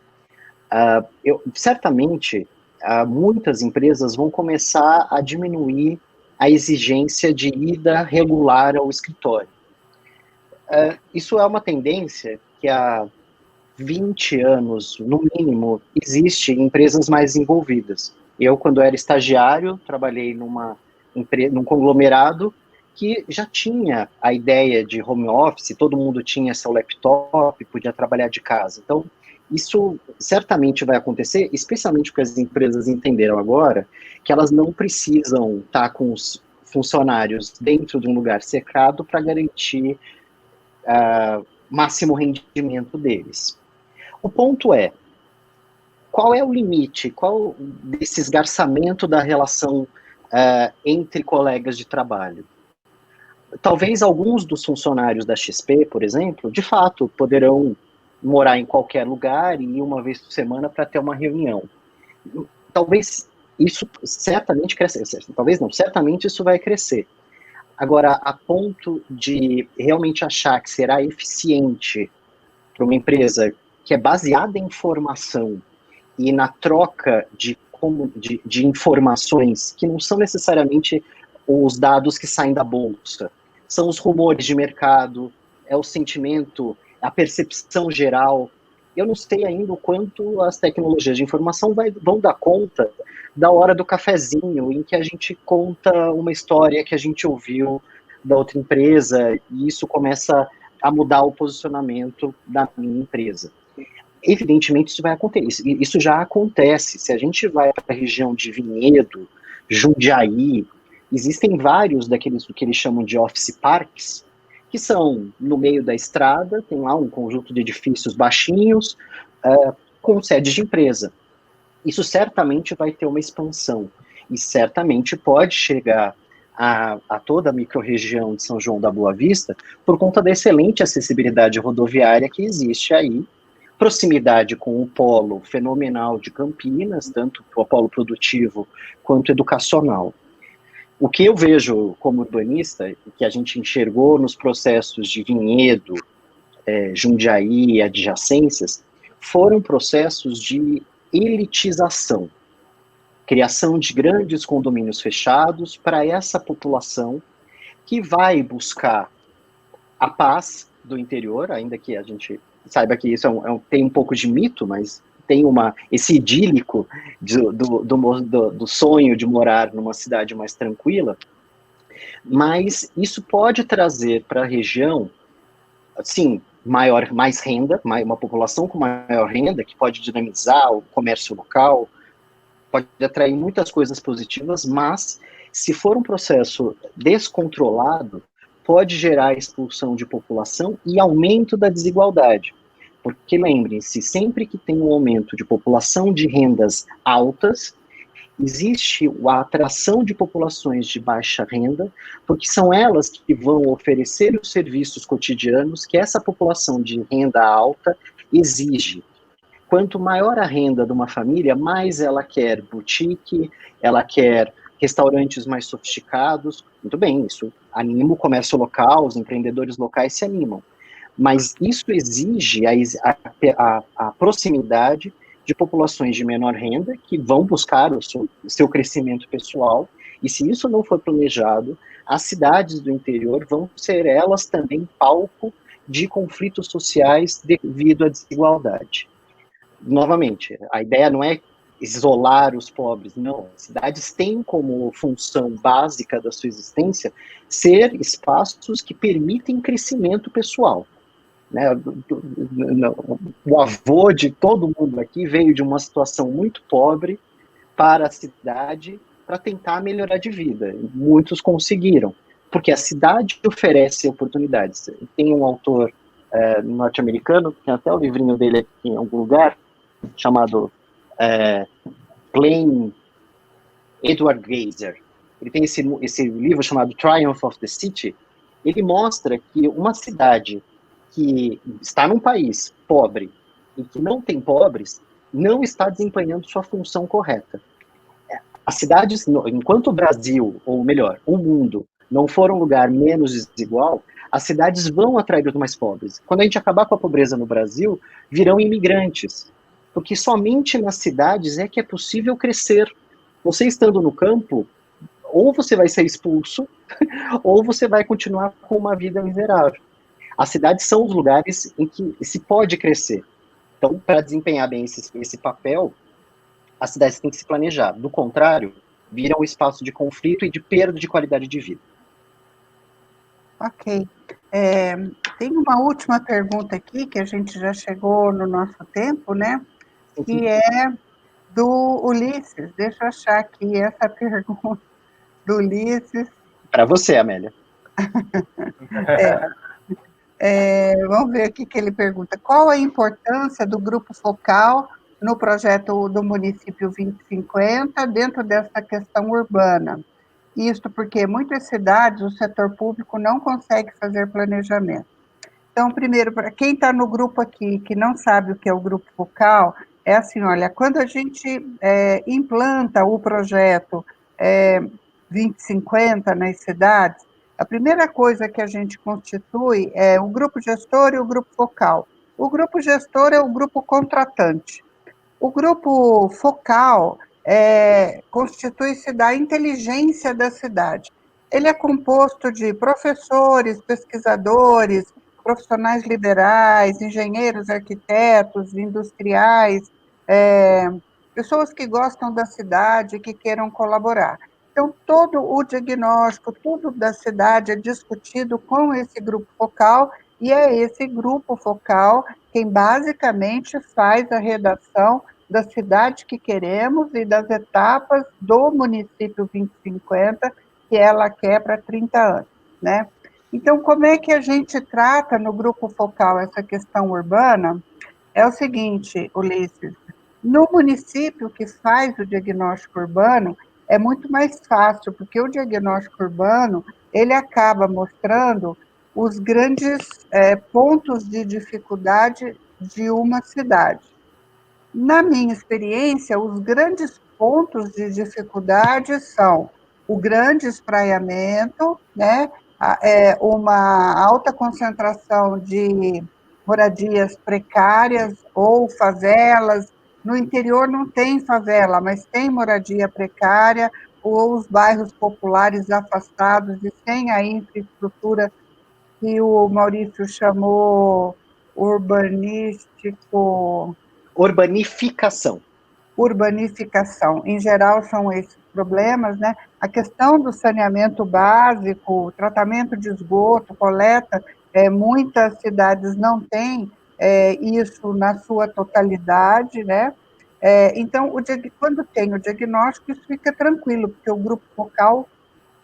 Certamente, muitas empresas vão começar a diminuir a exigência de ida regular ao escritório. Isso é uma tendência que há 20 anos, no mínimo, existe em empresas mais envolvidas. Eu, quando era estagiário, trabalhei num conglomerado que já tinha a ideia de home office, todo mundo tinha seu laptop, podia trabalhar de casa. Então, isso certamente vai acontecer, especialmente porque as empresas entenderam agora que elas não precisam estar com os funcionários dentro de um lugar cercado para garantir máximo rendimento deles. O ponto é, qual é o limite, qual desse esgarçamento da relação entre colegas de trabalho? Talvez alguns dos funcionários da XP, por exemplo, de fato, poderão morar em qualquer lugar e ir uma vez por semana para ter uma reunião. Talvez isso certamente cresça, talvez não, certamente isso vai crescer. Agora, a ponto de realmente achar que será eficiente para uma empresa que é baseada em informação e na troca de informações que não são necessariamente os dados que saem da bolsa, são os rumores de mercado, é o sentimento, a percepção geral. Eu não sei ainda o quanto as tecnologias de informação vão dar conta da hora do cafezinho, em que a gente conta uma história que a gente ouviu da outra empresa, e isso começa a mudar o posicionamento da minha empresa. Evidentemente isso vai acontecer, isso já acontece. Se a gente vai para a região de Vinhedo, Jundiaí, existem vários daqueles que eles chamam de office parks, que são no meio da estrada, tem lá um conjunto de edifícios baixinhos, com sedes de empresa. Isso certamente vai ter uma expansão, e certamente pode chegar a toda a microrregião de São João da Boa Vista, por conta da excelente acessibilidade rodoviária que existe aí, proximidade com o polo fenomenal de Campinas, tanto o polo produtivo quanto educacional. O que eu vejo como urbanista, que a gente enxergou nos processos de Vinhedo, Jundiaí e adjacências, foram processos de elitização, criação de grandes condomínios fechados para essa população que vai buscar a paz do interior, ainda que a gente saiba que isso tem um pouco de mito, mas tem esse idílico do sonho de morar numa cidade mais tranquila, mas isso pode trazer para a região, assim, mais renda, uma população com maior renda, que pode dinamizar o comércio local, pode atrair muitas coisas positivas, mas se for um processo descontrolado, pode gerar expulsão de população e aumento da desigualdade. Porque lembrem-se, sempre que tem um aumento de população de rendas altas, existe a atração de populações de baixa renda, porque são elas que vão oferecer os serviços cotidianos que essa população de renda alta exige. Quanto maior a renda de uma família, mais ela quer boutique, ela quer restaurantes mais sofisticados. Muito bem, isso anima o comércio local, os empreendedores locais se animam. Mas isso exige a proximidade de populações de menor renda que vão buscar o seu crescimento pessoal, e se isso não for planejado, as cidades do interior vão ser elas também palco de conflitos sociais devido à desigualdade. Novamente, a ideia não é isolar os pobres, não. As cidades têm como função básica da sua existência ser espaços que permitem crescimento pessoal. Né? O avô de todo mundo aqui veio de uma situação muito pobre para a cidade para tentar melhorar de vida. Muitos conseguiram, porque a cidade oferece oportunidades. Tem um autor norte-americano, tem até o livrinho dele aqui em algum lugar, chamado Plain Edward Gazer. Ele tem esse livro chamado Triumph of the City. Ele mostra que uma cidade que está num país pobre e que não tem pobres, não está desempenhando sua função correta. As cidades, enquanto o Brasil, ou melhor, o mundo, não for um lugar menos desigual, as cidades vão atrair os mais pobres. Quando a gente acabar com a pobreza no Brasil, virão imigrantes, porque somente nas cidades é que é possível crescer. Você estando no campo, ou você vai ser expulso, ou você vai continuar com uma vida miserável. As cidades são os lugares em que se pode crescer. Então, para desempenhar bem esse papel, as cidades têm que se planejar. Do contrário, viram um espaço de conflito e de perda de qualidade de vida. Ok. Tem uma última pergunta aqui, que a gente já chegou no nosso tempo, né? Que é do Ulisses. Deixa eu achar aqui essa pergunta do Ulisses. Para você, Amélia. Vamos ver o que ele pergunta. Qual a importância do grupo focal no projeto do município 2050 dentro dessa questão urbana? Isto porque muitas cidades o setor público não consegue fazer planejamento. Então, primeiro, para quem está no grupo aqui, que não sabe o que é o grupo focal, é assim, olha, quando a gente implanta o projeto 2050 nas cidades, a primeira coisa que a gente constitui é o grupo gestor e o grupo focal. O grupo gestor é o grupo contratante. O grupo focal constitui-se da inteligência da cidade. Ele é composto de professores, pesquisadores, profissionais liberais, engenheiros, arquitetos, industriais, pessoas que gostam da cidade, que queiram colaborar. Então, todo o diagnóstico, tudo da cidade é discutido com esse grupo focal, e é esse grupo focal quem basicamente faz a redação da cidade que queremos e das etapas do município 2050 que ela quer para 30 anos, né? Então, como é que a gente trata no grupo focal essa questão urbana? É o seguinte, Ulisses, no município que faz o diagnóstico urbano, é muito mais fácil, porque o diagnóstico urbano, ele acaba mostrando os grandes pontos de dificuldade de uma cidade. Na minha experiência, os grandes pontos de dificuldade são o grande espraiamento, né, uma alta concentração de moradias precárias ou favelas. No interior não tem favela, mas tem moradia precária, ou os bairros populares afastados e sem a infraestrutura que o Maurício chamou urbanistico... Urbanificação. Urbanificação. Em geral, são esses problemas, né? A questão do saneamento básico, tratamento de esgoto, coleta, muitas cidades não têm isso na sua totalidade, né? Então, quando tem o diagnóstico, isso fica tranquilo, porque o grupo focal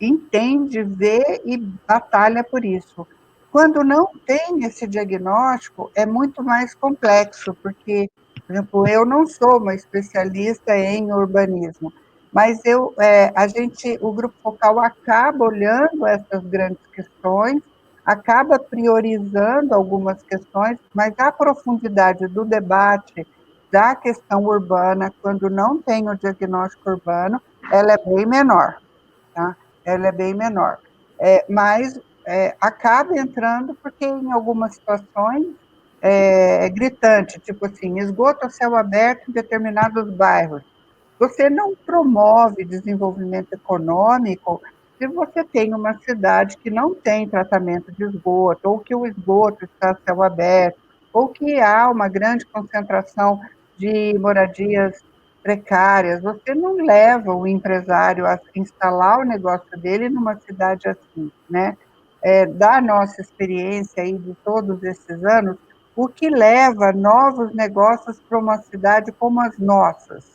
entende, vê e batalha por isso. Quando não tem esse diagnóstico, é muito mais complexo, porque, por exemplo, eu não sou uma especialista em urbanismo, mas o Grupo Focal acaba olhando essas grandes questões, acaba priorizando algumas questões, mas a profundidade do debate da questão urbana, quando não tem o diagnóstico urbano, ela é bem menor, tá? Ela é bem menor. Mas acaba entrando porque em algumas situações é gritante, tipo assim, esgoto a céu aberto em determinados bairros. Você não promove desenvolvimento econômico se você tem uma cidade que não tem tratamento de esgoto, ou que o esgoto está a céu aberto, ou que há uma grande concentração de moradias precárias. Você não leva o empresário a instalar o negócio dele numa cidade assim, né? Da nossa experiência aí de todos esses anos, o que leva novos negócios para uma cidade como as nossas?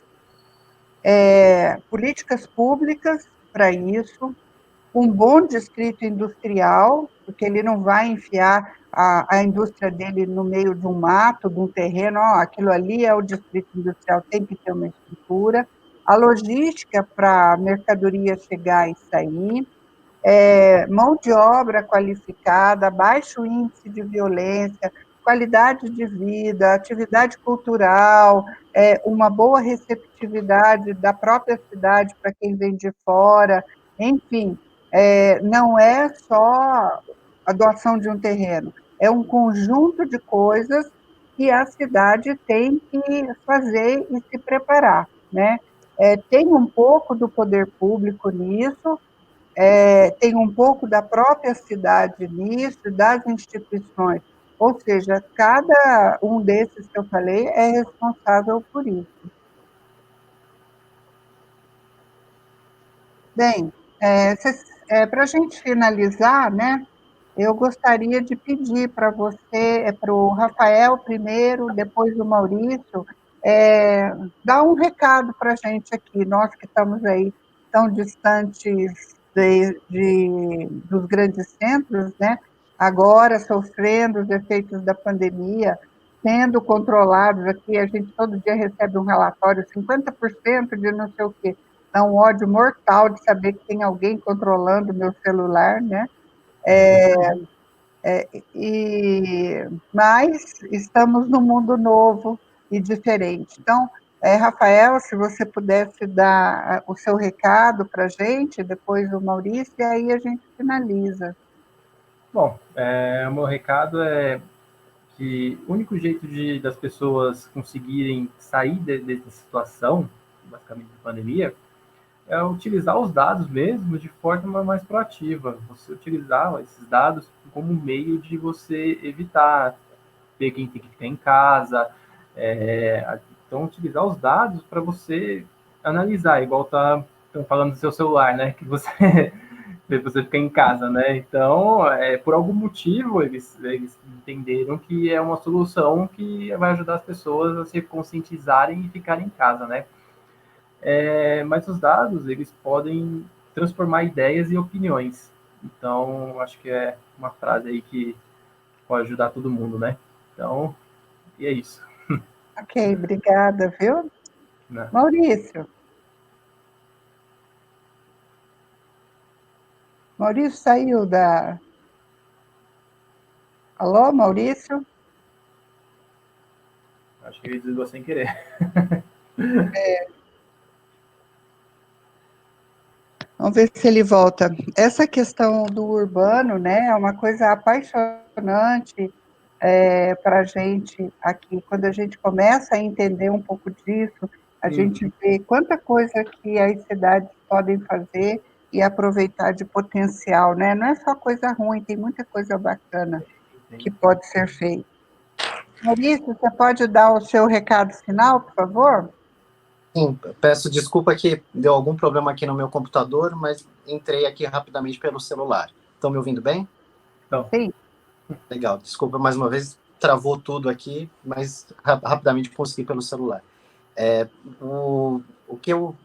Políticas públicas para isso, um bom distrito industrial, porque ele não vai enfiar a indústria dele no meio de um mato, de um terreno, aquilo ali é o distrito industrial, tem que ter uma estrutura, a logística para a mercadoria chegar e sair, mão de obra qualificada, baixo índice de violência, qualidade de vida, atividade cultural, uma boa receptividade da própria cidade para quem vem de fora, enfim, não é só a doação de um terreno, é um conjunto de coisas que a cidade tem que fazer e se preparar, né? Tem um pouco do poder público nisso, tem um pouco da própria cidade nisso, das instituições, ou seja, cada um desses que eu falei é responsável por isso. Bem, para a gente finalizar, né, eu gostaria de pedir para você, para o Rafael primeiro, depois o Maurício, dar um recado para a gente aqui, nós que estamos aí tão distantes dos grandes centros, né? Agora sofrendo os efeitos da pandemia, sendo controlados aqui, a gente todo dia recebe um relatório, 50% de não sei o quê, dá um ódio mortal de saber que tem alguém controlando o meu celular, né? Mas estamos num mundo novo e diferente. Então, Rafael, se você pudesse dar o seu recado para a gente, depois o Maurício, e aí a gente finaliza. Bom, o meu recado é que o único jeito das pessoas conseguirem sair dessa situação, basicamente da pandemia, é utilizar os dados mesmo de forma mais proativa. Você utilizar esses dados como meio de você evitar ter quem tem que ficar em casa. Então, utilizar os dados para você analisar, igual estão falando do seu celular, né? Que você você fica em casa, né? Então, por algum motivo, eles entenderam que é uma solução que vai ajudar as pessoas a se conscientizarem e ficarem em casa, né? Mas os dados, eles podem transformar ideias em opiniões. Então, acho que é uma frase aí que pode ajudar todo mundo, né? Então, e é isso. Ok, obrigada, viu? Né? Maurício. Maurício saiu da... Alô, Maurício? Acho que ele desligou sem querer. Vamos ver se ele volta. Essa questão do urbano, né, é uma coisa apaixonante para a gente aqui. Quando a gente começa a entender um pouco disso, a gente vê quanta coisa que as cidades podem fazer e aproveitar de potencial, né? Não é só coisa ruim, tem muita coisa bacana que pode ser feita. Maurício, você pode dar o seu recado final, por favor? Sim, peço desculpa que deu algum problema aqui no meu computador, mas entrei aqui rapidamente pelo celular. Estão me ouvindo bem? Então, Sim. Legal, desculpa mais uma vez, travou tudo aqui, mas rapidamente consegui pelo celular. O que eu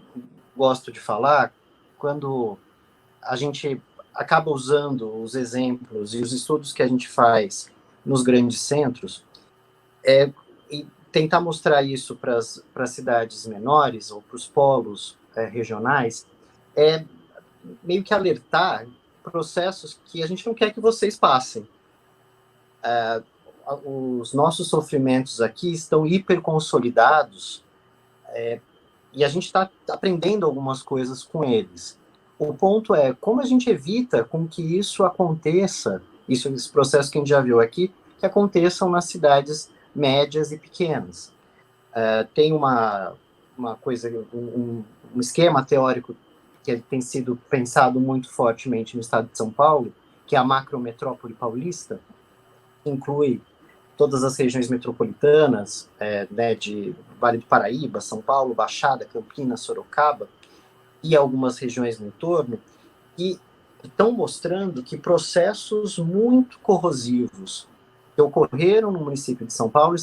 gosto de falar, quando a gente acaba usando os exemplos e os estudos que a gente faz nos grandes centros, e tentar mostrar isso para as cidades menores ou para os polos regionais, é meio que alertar processos que a gente não quer que vocês passem. Os nossos sofrimentos aqui estão hiperconsolidados, e a gente está aprendendo algumas coisas com eles. O ponto é como a gente evita com que isso aconteça, esse processo que a gente já viu aqui, que aconteçam nas cidades médias e pequenas. Tem uma coisa, um esquema teórico que tem sido pensado muito fortemente no estado de São Paulo, que é a macrometrópole paulista, que inclui todas as regiões metropolitanas, né, de Vale do Paraíba, São Paulo, Baixada, Campinas, Sorocaba, e algumas regiões no entorno, que estão mostrando que processos muito corrosivos que ocorreram no município de São Paulo,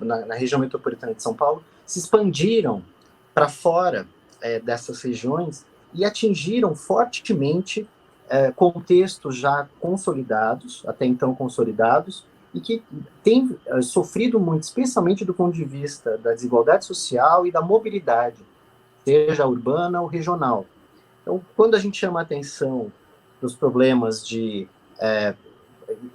na região metropolitana de São Paulo, se expandiram para fora dessas regiões e atingiram fortemente contextos já consolidados, até então consolidados, e que têm sofrido muito, especialmente do ponto de vista da desigualdade social e da mobilidade, seja urbana ou regional. Então, quando a gente chama a atenção dos problemas de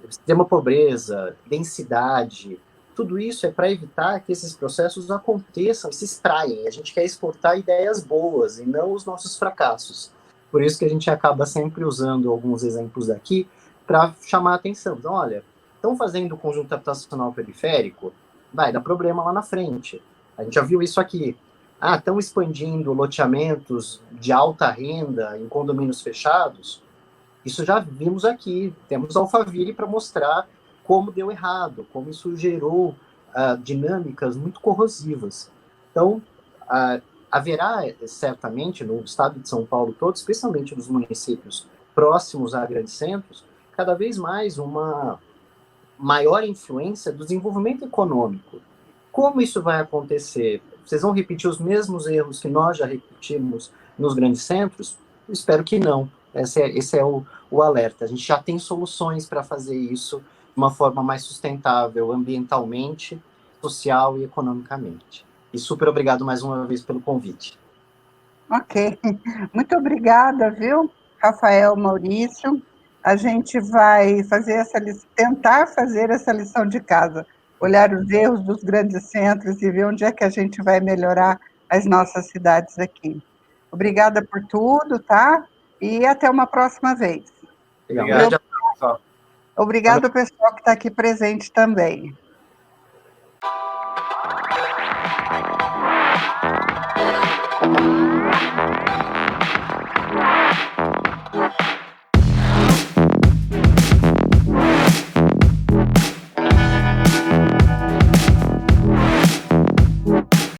extrema pobreza, densidade, tudo isso é para evitar que esses processos aconteçam e se extraem. A gente quer exportar ideias boas e não os nossos fracassos. Por isso que a gente acaba sempre usando alguns exemplos daqui para chamar a atenção. Então, olha, estão fazendo o conjunto habitacional periférico, vai dar problema lá na frente. A gente já viu isso aqui. Estão expandindo loteamentos de alta renda em condomínios fechados. Isso já vimos aqui. Temos Alphaville para mostrar como deu errado, como isso gerou dinâmicas muito corrosivas. Então, haverá certamente no estado de São Paulo todo, especialmente nos municípios próximos a grandes centros, cada vez mais uma maior influência do desenvolvimento econômico. Como isso vai acontecer? Vocês vão repetir os mesmos erros que nós já repetimos nos grandes centros? Eu espero que não. Esse é o alerta. A gente já tem soluções para fazer isso de uma forma mais sustentável, ambientalmente, social e economicamente. E super obrigado mais uma vez pelo convite. Ok. Muito obrigada, viu, Rafael, Maurício. A gente vai tentar fazer essa lição de casa, olhar os erros dos grandes centros e ver onde é que a gente vai melhorar as nossas cidades aqui. Obrigada por tudo, tá? E até uma próxima vez. Obrigado. Obrigado, pessoal que está aqui presente também.